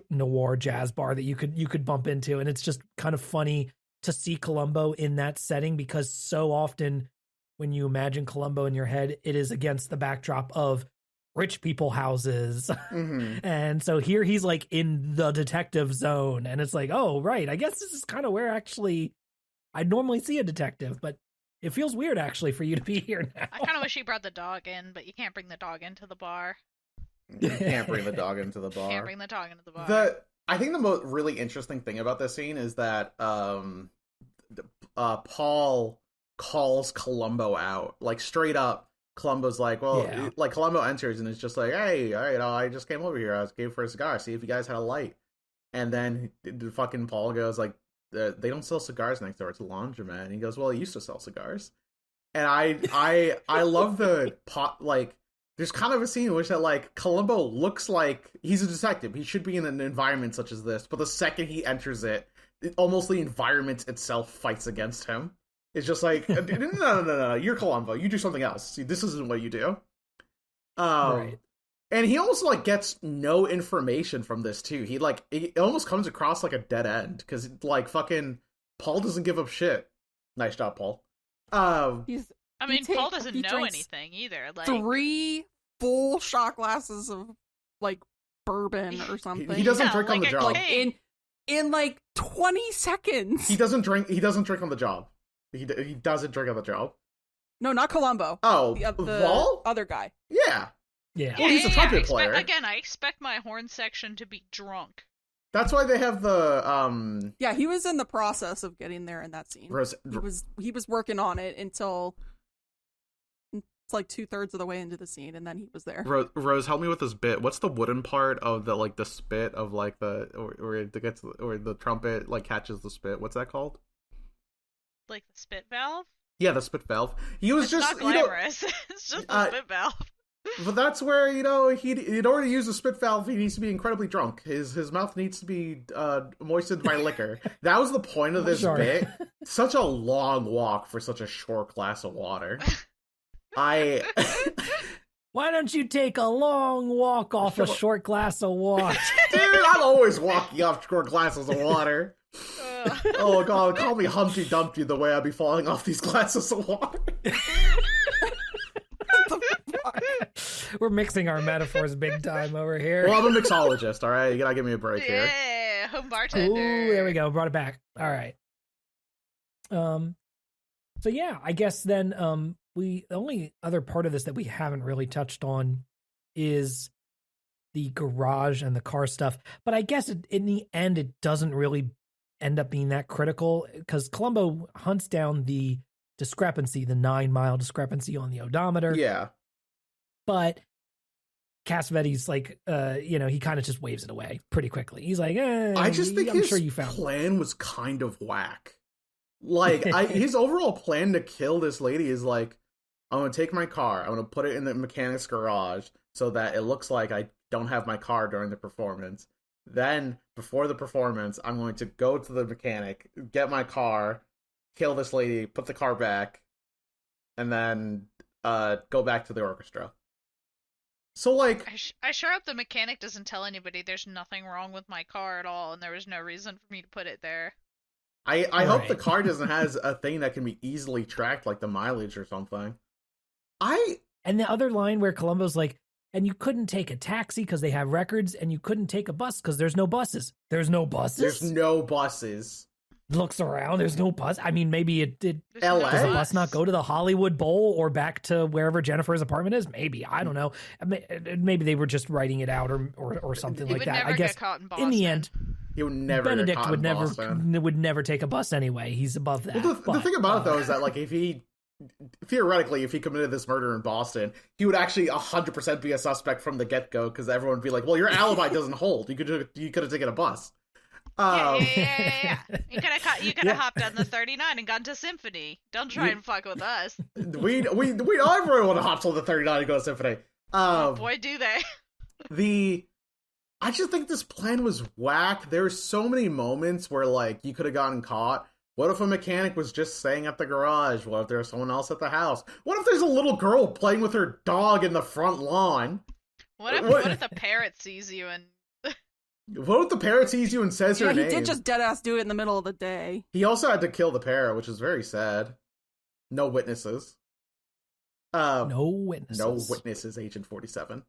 noir jazz bar that you could bump into, and it's just kind of funny to see Columbo in that setting, because so often when you imagine Columbo in your head, it is against the backdrop of rich people houses. Mm-hmm. And so here he's like in the detective zone, and it's like, oh right, I guess this is kind of where actually I'd normally see a detective, but it feels weird actually for you to be here now. I kind of wish he brought the dog in, but you can't bring the dog into the bar. You can't bring the dog into the bar. Can't bring the dog into the bar. I think the most really interesting thing about this scene is that Paul calls Columbo out, like straight up. Columbo's like, like Columbo enters and it's just like, hey, all right, I just came over here. I gave for a cigar. See if you guys had a light. And then the fucking Paul goes like, they don't sell cigars next door. It's a laundromat. And he goes, well, he used to sell cigars. And I love the pot, like, there's kind of a scene in which that, like, Columbo looks like he's a detective. He should be in an environment such as this. But the second he enters it, almost the environment itself fights against him. It's just like, no, you're Columbo. You do something else. See, this isn't what you do. Right. And he also, like, gets no information from this, too. It almost comes across like a dead end. Because, like, fucking Paul doesn't give up shit. Nice job, Paul. Paul doesn't know anything either. Like 3 full shot glasses of like bourbon or something. He doesn't drink on the job. Like in like 20 seconds. He doesn't drink on the job. He doesn't drink on the job. No, not Columbo. Oh, the Val? other guy. Yeah. Yeah. Well, he's a trumpet player. I expect my horn section to be drunk. That's why they have the Yeah, he was in the process of getting there in that scene. He was working on it until it's like 2/3 of the way into the scene, and then he was there. Rose, help me with this bit. What's the wooden part of the like the spit of like the or the trumpet like catches the spit? What's that called? Like the spit valve? Yeah, the spit valve. It's not glamorous. It's just the spit valve. But that's where, he'd already used a spit valve. He needs to be incredibly drunk. His mouth needs to be moistened by liquor. That was the point of this bit. Such a long walk for such a short glass of water. Why don't you take a long walk off a short glass of water? Dude, I'm always walking off short glasses of water. Oh, God, call me Humpty Dumpty the way I'd be falling off these glasses of water. We're mixing our metaphors big time over here. Well, I'm a mixologist, all right? You gotta give me a break here. Yeah, bartender. Oh, there we go. Brought it back. All right. So yeah, I guess then the only other part of this that we haven't really touched on is the garage and the car stuff. But I guess in the end, it doesn't really end up being that critical because Columbo hunts down the discrepancy, the 9-mile discrepancy on the odometer. Yeah. But Cassavetes, like, he kind of just waves it away pretty quickly. He's like, I just think his plan was kind of whack. Like, his overall plan to kill this lady is like, I'm going to take my car, I'm going to put it in the mechanic's garage so that it looks like I don't have my car during the performance. Then, before the performance, I'm going to go to the mechanic, get my car, kill this lady, put the car back, and then go back to the orchestra. So, like... I sure hope the mechanic doesn't tell anybody there's nothing wrong with my car at all, and there was no reason for me to put it there. I hope the car doesn't have a thing that can be easily tracked, like the mileage or something. And the other line where Columbo's like, and you couldn't take a taxi because they have records, and you couldn't take a bus because there's no buses. There's no buses? There's no buses. Looks around, there's no bus. I mean, maybe it did. LA? Does the bus not go to the Hollywood Bowl or back to wherever Jennifer's apartment is? Maybe. I don't know. Maybe they were just writing it out or something like that. I guess in the end, he would never. Benedict would never take a bus anyway. He's above that. Well, the thing about it though is that like if he committed this murder in Boston, he would actually 100% be a suspect from the get-go because everyone would be like, well, your alibi doesn't hold. You could have taken a bus. Yeah. You could have hopped on the 39 and gone to Symphony. Don't try and fuck with us. We all everyone want to hop on the 39 and go to Symphony. Boy, do they. I just think this plan was whack. There were so many moments where like you could have gotten caught. What if a mechanic was just staying at the garage? What if there was someone else at the house? What if there's a little girl playing with her dog in the front lawn? What if the parrot sees you and... What if the parrot sees you and says her name? Yeah, he did just deadass do it in the middle of the day. He also had to kill the parrot, which is very sad. No witnesses. No witnesses. No witnesses, Agent 47.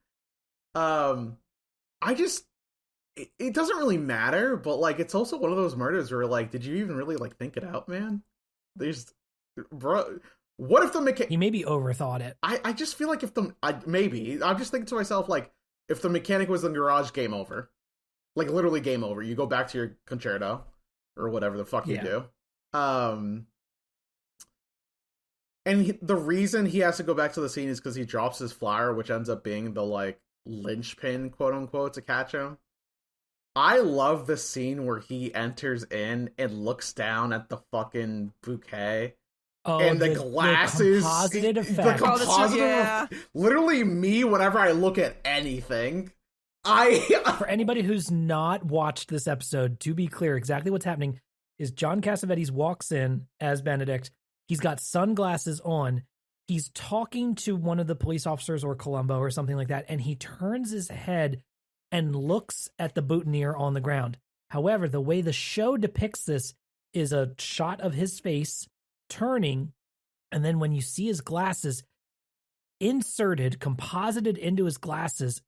It doesn't really matter, but like it's also one of those murders where like, did you even really like think it out, man? What if the mechanic... He maybe overthought it. I just feel like I'm just thinking to myself like, if the mechanic was in the garage, game over. Like literally game over. You go back to your concerto or whatever the fuck you do. And the reason he has to go back to the scene is because he drops his flower, which ends up being the like linchpin, quote unquote, to catch him. I love the scene where he enters in and looks down at the fucking bouquet. Oh, and the glasses. The composited effect. The composited literally me whenever I look at anything. For anybody who's not watched this episode, to be clear, exactly what's happening is John Cassavetes walks in as Benedict. He's got sunglasses on. He's talking to one of the police officers or Columbo or something like that, and he turns his head and looks at the boutonniere on the ground. However, the way the show depicts this is a shot of his face turning, and then when you see his glasses inserted, composited into his glasses,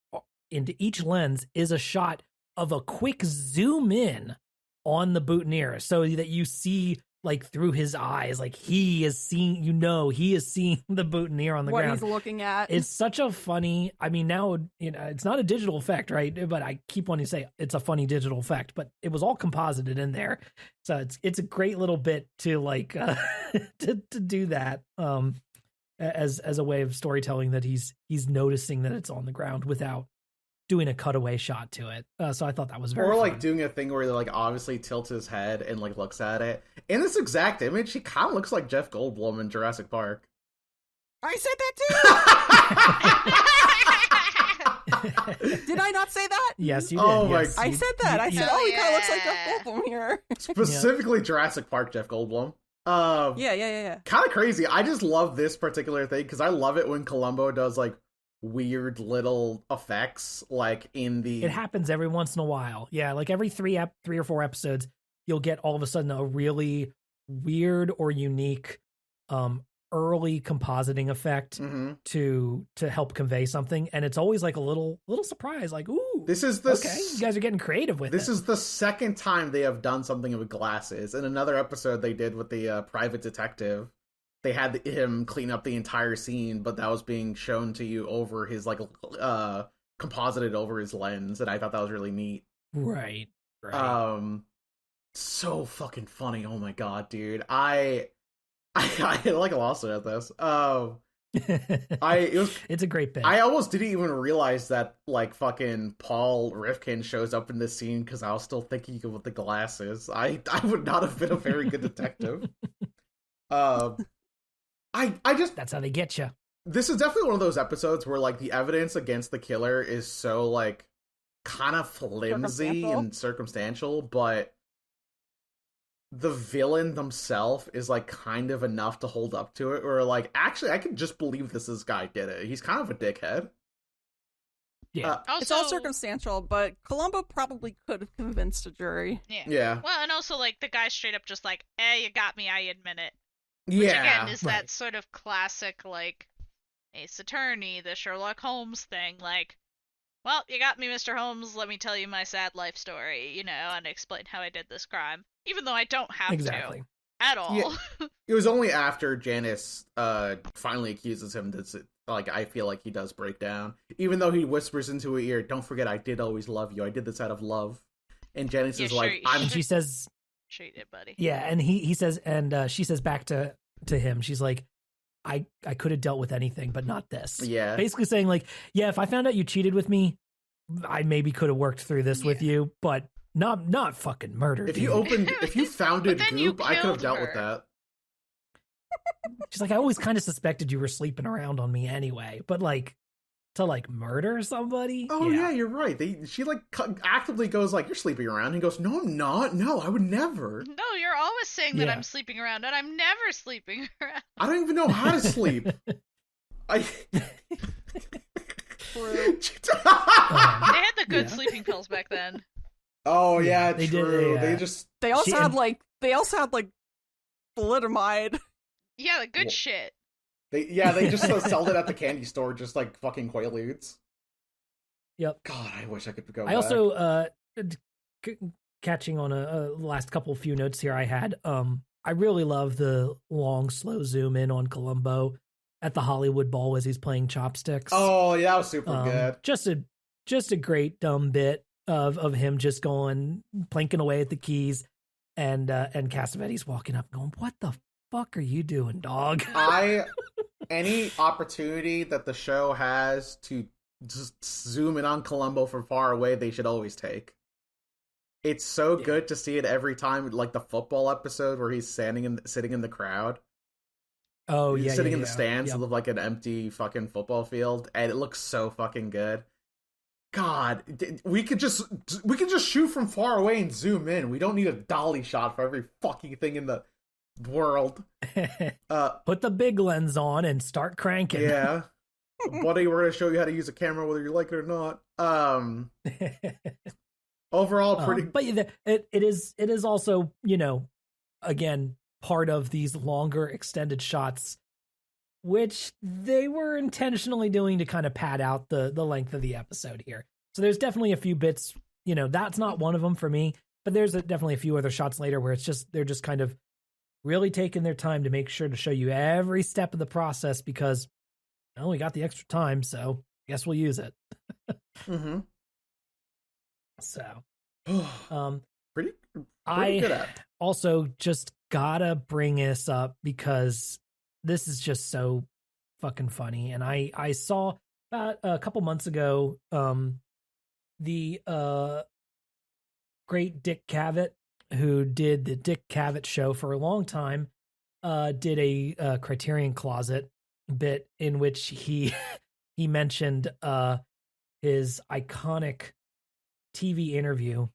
into each lens is a shot of a quick zoom in on the boutonniere so that you see like through his eyes, like he is seeing the boutonniere on the ground. What he's looking at. It's such a funny, I mean, now, it's not a digital effect, right? But I keep wanting to say it's a funny digital effect, but it was all composited in there. So it's a great little bit to like, to do that, as a way of storytelling that he's noticing that it's on the ground without doing a cutaway shot to it. So I thought that was very like fun. doing a thing where he like obviously tilts his head and like looks at it. In this exact image, he kind of looks like Jeff Goldblum in Jurassic Park. I said that too! Did I not say that? Yes, you did. Oh yes. I said that. I said, he kind of looks like Jeff Goldblum here. Specifically Jurassic Park Jeff Goldblum. Yeah. Kind of crazy. I just love this particular thing because I love it when Columbo does like weird little effects like in the... It happens every once in a while. Yeah, like every three or four episodes, you'll get all of a sudden a really weird or unique early compositing effect to help convey something, and it's always like a little surprise, like, ooh, this is okay, you guys are getting creative with this it. is the second time they have done something with glasses. In another episode they did with the private detective, they had him clean up the entire scene, but that was being shown to you over his like composited over his lens, and I thought that was really neat. Right. So fucking funny. Oh my god, dude. I like lost it at this. It's a great bit. I almost didn't even realize that like fucking Paul Rifkin shows up in this scene because I was still thinking with the glasses. I would not have been a very good detective. I just that's how they get you. This is definitely one of those episodes where like the evidence against the killer is so like kind of flimsy and circumstantial, but the villain themselves is like kind of enough to hold up to it, or like actually I can just believe this guy did it. He's kind of a dickhead. Yeah. It's all circumstantial, but Columbo probably could have convinced a jury. Yeah. Well, and also like the guy straight up just like, "Hey, you got me, I admit it." Yeah. Which again is that sort of classic like Ace Attorney, the Sherlock Holmes thing, like, well, you got me, Mr. Holmes, let me tell you my sad life story, you know, and explain how I did this crime. Even though I don't have to at all. Yeah. It was only after Janice finally accuses him that like I feel like he does break down. Even though he whispers into her ear, "Don't forget I did always love you. I did this out of love." And Janice is like, and she says, "Sure you did, buddy." Yeah, and he says, and she says back to him, she's like, I could have dealt with anything, but not this. Yeah. Basically saying like, yeah, if I found out you cheated with me, I maybe could have worked through this with you, but not fucking murder. If dude. if you founded Goop, I could have dealt with that. She's like, I always kind of suspected you were sleeping around on me anyway, but like to like murder somebody. Oh yeah, you're right. She like actively goes like, "You're sleeping around." And he goes, "No, I'm not. No, I would never." No, you're always saying that I'm sleeping around, and I'm never sleeping around. I don't even know how to sleep. They had the good sleeping pills back then. Oh yeah, true. They also had like thalidomide. Yeah, the good shit. They just sold it at the candy store, just like fucking Quaaludes. Yep. God, I wish I could go. I also catching on a last few notes here I had. I really love the long, slow zoom in on Columbo at the Hollywood Bowl as he's playing chopsticks. Oh yeah, that was super good. Just a great dumb bit of him just going plinking away at the keys, and Cassavetes walking up going, "What the fuck are you doing, dog?" Any opportunity that the show has to just zoom in on Columbo from far away, they should always take. It's so good to see it every time, like the football episode where he's sitting in the crowd. Oh he's yeah, sitting in the stands of like an empty fucking football field, and it looks so fucking good. God, we could just shoot from far away and zoom in. We don't need a dolly shot for every fucking thing in the world. Put the big lens on and start cranking. Yeah. Buddy, we're going to show you how to use a camera whether you like it or not. Overall pretty but it is also, you know, again, part of these longer extended shots, which they were intentionally doing to kind of pad out the length of the episode here. So there's definitely a few bits, you know, that's not one of them for me, but there's definitely a few other shots later where they're just kind of really taking their time to make sure to show you every step of the process because, well, we got the extra time, so I guess we'll use it. Mm-hmm. So, pretty I good at. Also just gotta bring this up because this is just so fucking funny. And I saw a couple months ago, the great Dick Cavett, who did the Dick Cavett Show for a long time, did a Criterion Closet bit in which he mentioned his iconic TV interview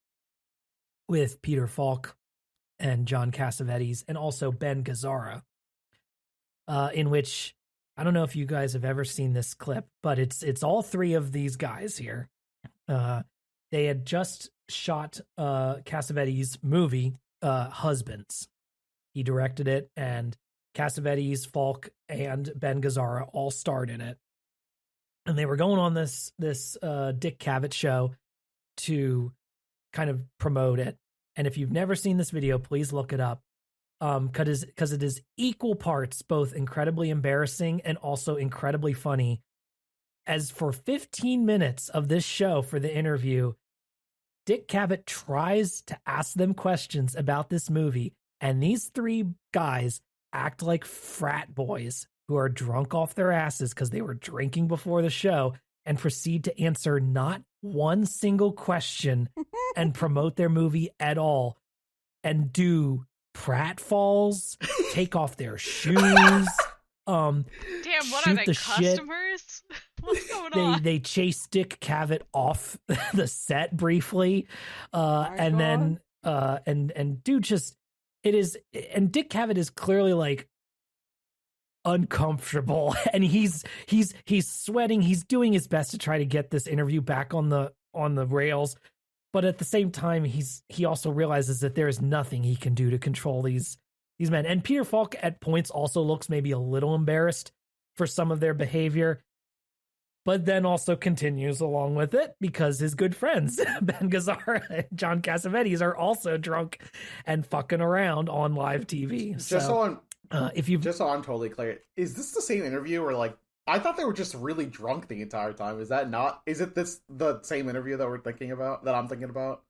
with Peter Falk and John Cassavetes and also Ben Gazzara, in which, I don't know if you guys have ever seen this clip, but it's all three of these guys here. They had just shot Cassavetes' movie, Husbands. He directed it, and Cassavetes, Falk, and Ben Gazzara all starred in it. And they were going on this Dick Cavett show to kind of promote it. And if you've never seen this video, please look it up. Because it is equal parts both incredibly embarrassing and also incredibly funny. As for 15 minutes of this show for the interview, Dick Cavett tries to ask them questions about this movie, and these three guys act like frat boys who are drunk off their asses because they were drinking before the show and proceed to answer not one single question and promote their movie at all, and do pratfalls, take off their shoes. Damn, what are they, customers? What's going on? They chase Dick Cavett off the set briefly, and dude just Dick Cavett is clearly like uncomfortable, and he's sweating. He's doing his best to try to get this interview back on the rails, but at the same time, he also realizes that there is nothing he can do to control these men. And Peter Falk at points also looks maybe a little embarrassed for some of their behavior, but then also continues along with it because his good friends, Ben Gazzara and John Cassavetes, are also drunk and fucking around on live TV. Just so I'm totally clear, is this the same interview or like, I thought they were just really drunk the entire time. Is it the same interview that I'm thinking about?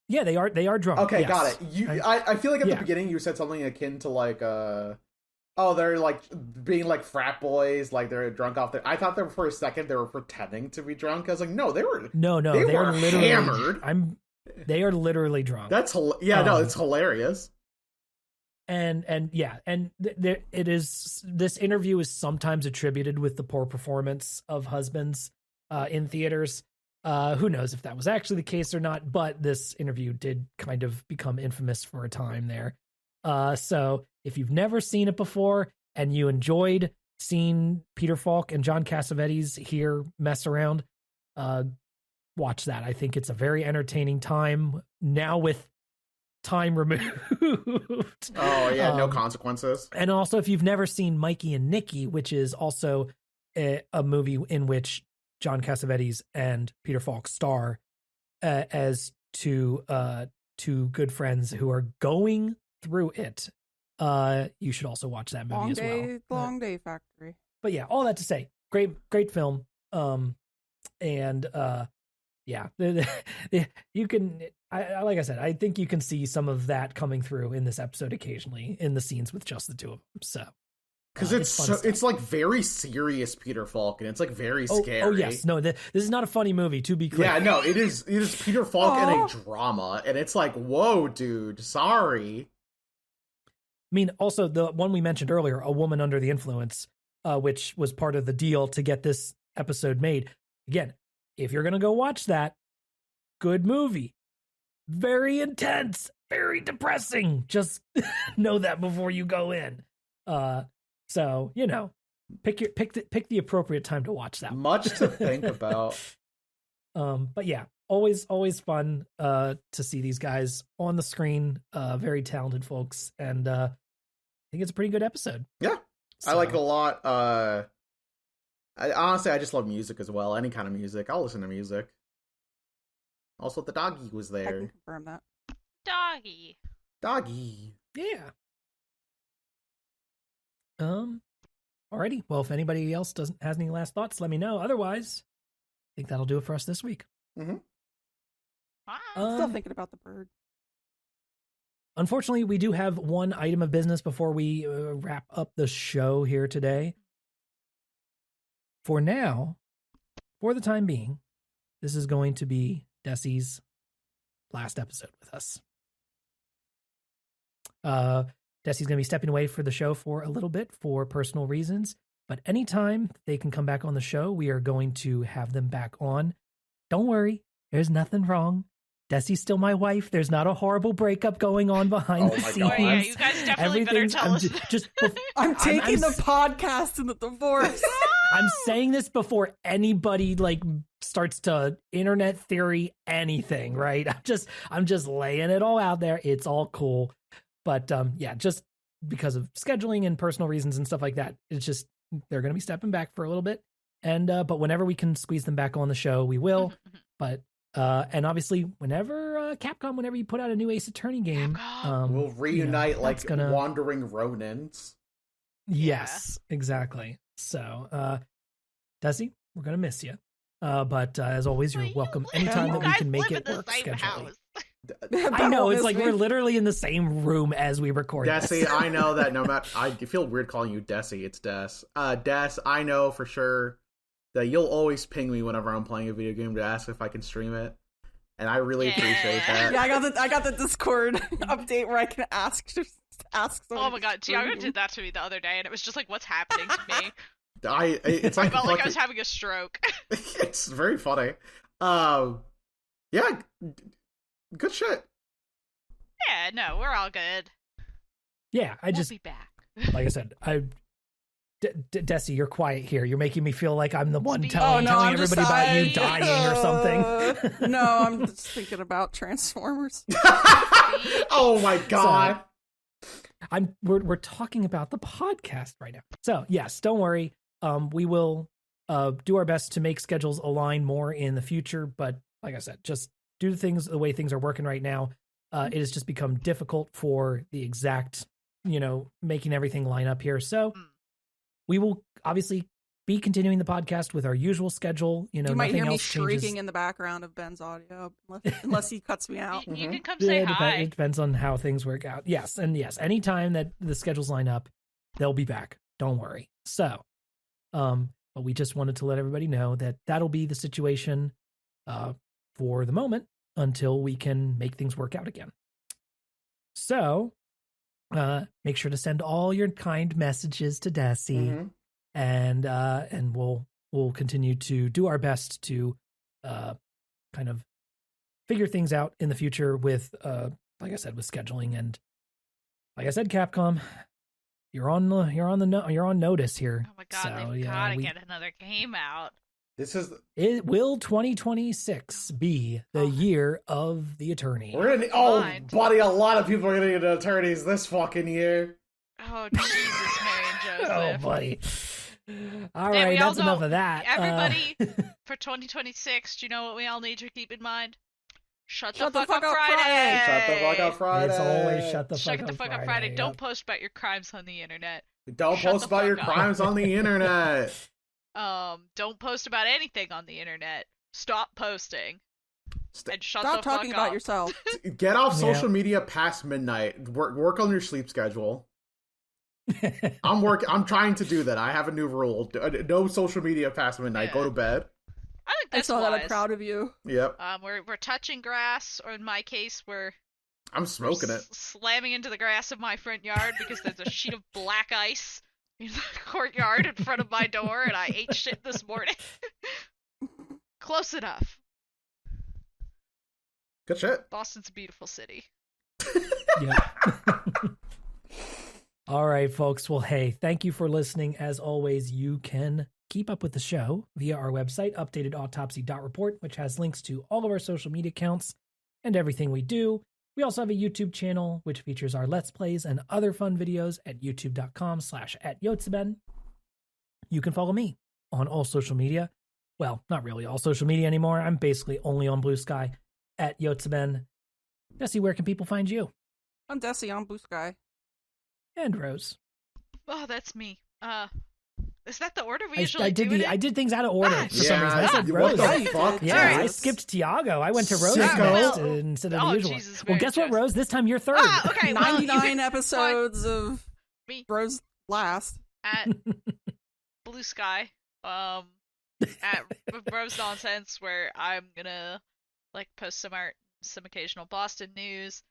Yeah, they are drunk. Okay, yes. Got it. I feel like at the beginning you said something akin to like, they're like being like frat boys, like they're drunk off their. I thought that for a second they were pretending to be drunk. I was like, no, they were. No, they were literally hammered. They are literally drunk. That's it's hilarious. It is. This interview is sometimes attributed with the poor performance of husbands in theaters. Who knows if that was actually the case or not, but this interview did kind of become infamous for a time there. So if you've never seen it before and you enjoyed seeing Peter Falk and John Cassavetes here mess around, watch that. I think it's a very entertaining time now with time removed. Oh yeah, no consequences. And also, if you've never seen Mikey and Nicky, which is also a movie in which John Cassavetes and Peter Falk star as two good friends who are going through it. You should also watch that movie as well. Long Day Factory. But yeah, all that to say, great film. You can. I like I said, I think you can see some of that coming through in this episode occasionally in the scenes with just the two of them. So. Because it's like very serious Peter Falk, and it's like very scary. Oh yes, no, this is not a funny movie, to be clear. Yeah, no, it is Peter Falk in a drama, and it's like, whoa, dude, sorry. I mean, also the one we mentioned earlier, A Woman Under the Influence, which was part of the deal to get this episode made. Again, if you're gonna go watch that, good movie, very intense, very depressing. Just know that before you go in. So, pick the appropriate time to watch that. Much to think about. But yeah, always fun to see these guys on the screen. Very talented folks, and I think it's a pretty good episode. Yeah, so. I like it a lot. Honestly, I just love music as well. Any kind of music, I'll listen to music. Also, the doggy was there. I can confirm that. Doggy. Yeah. Alrighty. Well, if anybody else has any last thoughts, let me know. Otherwise, I think that'll do it for us this week. Mm-hmm. I'm still thinking about the bird. Unfortunately, we do have one item of business before we wrap up the show here today. For now, for the time being, this is going to be Dessy's last episode with us. Dessy's going to be stepping away for the show for a little bit for personal reasons, but anytime they can come back on the show, we are going to have them back on. Don't worry, there's nothing wrong. Dessy's still my wife. There's not a horrible breakup going on behind the scenes. God. Yeah, you guys definitely better tell us. I'm taking the podcast and the divorce. I'm saying this before anybody starts to internet theory anything, right? I'm just laying it all out there. It's all cool. But just because of scheduling and personal reasons and stuff like that, it's just they're going to be stepping back for a little bit. And but whenever we can squeeze them back on the show, we will. But and obviously, whenever Capcom, whenever you put out a new Ace Attorney game, we'll reunite like gonna... wandering Ronins. Yes, exactly. So, Dessy, we're gonna miss you. But as always, you're welcome anytime that we can make it work scheduling. I know, it's like we're literally in the same room as we record Dessy, I know that no matter... I feel weird calling you Dessy, it's Des. Des, I know for sure that you'll always ping me whenever I'm playing a video game to ask if I can stream it. And I really appreciate that. Yeah, I got the Discord update where I can ask someone. Oh my god, Tiago did that to me the other day, and it was just like, what's happening to me? It's like I felt like I was having a stroke. It's very funny. Yeah, good shit. Yeah, no, we're all good. Yeah, We'll be back. Like I said, Dessy, you're quiet here. You're making me feel like I'm the one telling everybody about you dying or something. No, I'm just thinking about Transformers. Oh my god. So, we're talking about the podcast right now. So yes, don't worry. We will do our best to make schedules align more in the future. But like I said, just do things the way things are working right now. It has just become difficult for the exact, making everything line up here. So we will obviously be continuing the podcast with our usual schedule. You might hear me shrieking in the background of Ben's audio, unless he cuts me out. You can come say hi. It depends on how things work out. Yes, and yes, anytime that the schedules line up, they'll be back. Don't worry. So, but we just wanted to let everybody know that that'll be the situation for the moment until we can make things work out again. So, make sure to send all your kind messages to Dessy. And we'll continue to do our best to kind of figure things out in the future with like I said, with scheduling. And like I said, Capcom, you're on notice here. Oh my god, they've gotta get another game out. It will 2026 be the year of the attorney. Buddy, a lot of people are gonna get attorneys this fucking year. Oh Jesus, Mary and Joseph. Oh buddy. All right, that's enough of that. Everybody, for 2026, do you know what we all need to keep in mind? Shut the fuck up Friday! Shut the fuck up Friday! It's always shut the fuck up Friday. Don't post about your crimes on the internet. Don't post about your crimes on the internet. Don't post about anything on the internet. Stop posting. And shut Stop the fuck talking about yourself. Get off social media past midnight. Work on your sleep schedule. I'm trying to do that. I have a new rule. No social media past midnight. Yeah. Go to bed. I think that's wise. That I'm proud of you. Yep. We're touching grass, or in my case, I'm smoking it. Slamming into the grass of my front yard because there's a sheet of black ice in the courtyard in front of my door, and I ate shit this morning. Close enough. Good shit. Boston's a beautiful city. Yeah. All right, folks. Well, hey, thank you for listening. As always, you can keep up with the show via our website, updatedautopsy.report, which has links to all of our social media accounts and everything we do. We also have a YouTube channel, which features our Let's Plays and other fun videos at youtube.com/@yotseben. You can follow me on all social media. Well, not really all social media anymore. I'm basically only on Blue Sky @yotseben. Dessy, where can people find you? I'm Dessy on Blue Sky. And Rose. Oh, that's me. Is that the order we usually do? I did things out of order for some reason. I said Rose. What the fuck? Yeah, I skipped Tiago. I went to Rose first instead of the usual. Jesus, well, guess what, Rose? This time you're third. Okay, 99 episodes of me. Rose last. At Blue Sky. At Rose Nonsense, where I'm gonna post some art, some occasional Boston news.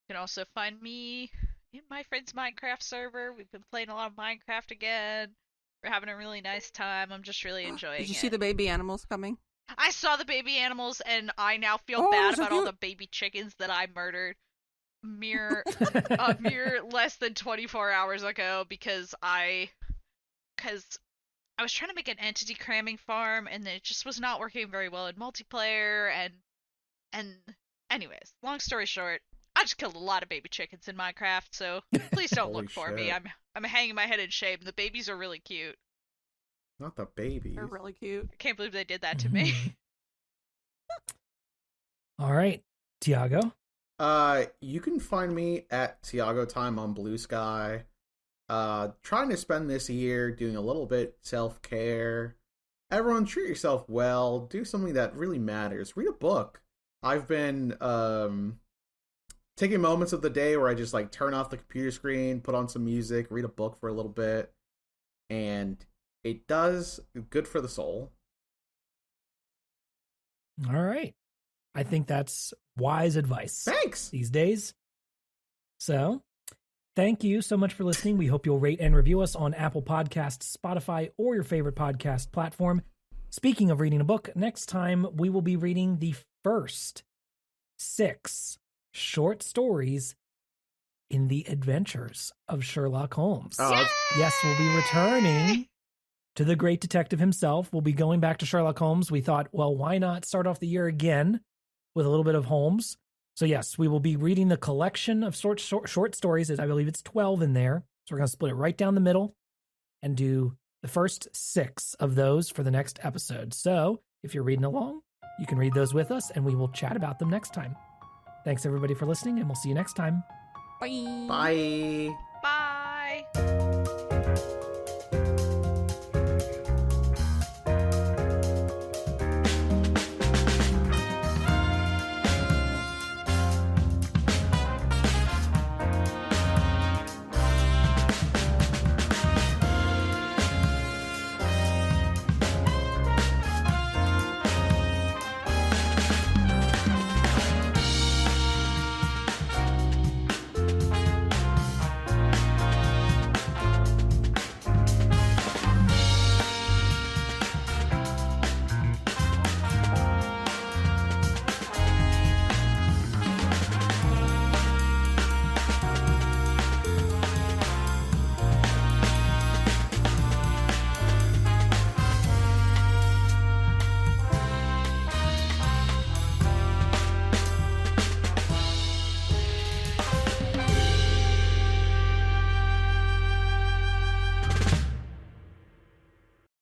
You can also find me in my friend's Minecraft server. We've been playing a lot of Minecraft again. We're having a really nice time. I'm just really enjoying it. Did you see the baby animals coming? I saw the baby animals, and I now feel bad about all the baby chickens that I murdered mere less than 24 hours ago because I was trying to make an entity cramming farm, and it just was not working very well in multiplayer, and anyways, long story short, I just killed a lot of baby chickens in Minecraft, so please don't Holy look for me. shit. I'm hanging my head in shame. The babies are really cute. Not the babies. They're really cute. I can't believe they did that to me. All right, Tiago. You can find me at Tiago Time on Blue Sky. Trying to spend this year doing a little bit self-care. Everyone, treat yourself well. Do something that really matters. Read a book. I've been taking moments of the day where I just like turn off the computer screen, put on some music, read a book for a little bit, and it does good for the soul. All right. I think that's wise advice. Thanks. These days. So, thank you so much for listening. We hope you'll rate and review us on Apple Podcasts, Spotify, or your favorite podcast platform. Speaking of reading a book, next time we will be reading the first 6 short stories in the adventures of Sherlock Holmes. Oh, Yes, we'll be returning to the great detective himself. We'll be going back to Sherlock Holmes. We thought, well, why not start off the year again with a little bit of Holmes? So yes, we will be reading the collection of short stories. I believe it's 12 in there. So we're going to split it right down the middle and do the first 6 of those for the next episode. So if you're reading along, you can read those with us and we will chat about them next time. Thanks everybody for listening, and we'll see you next time. Bye. bye. Bye.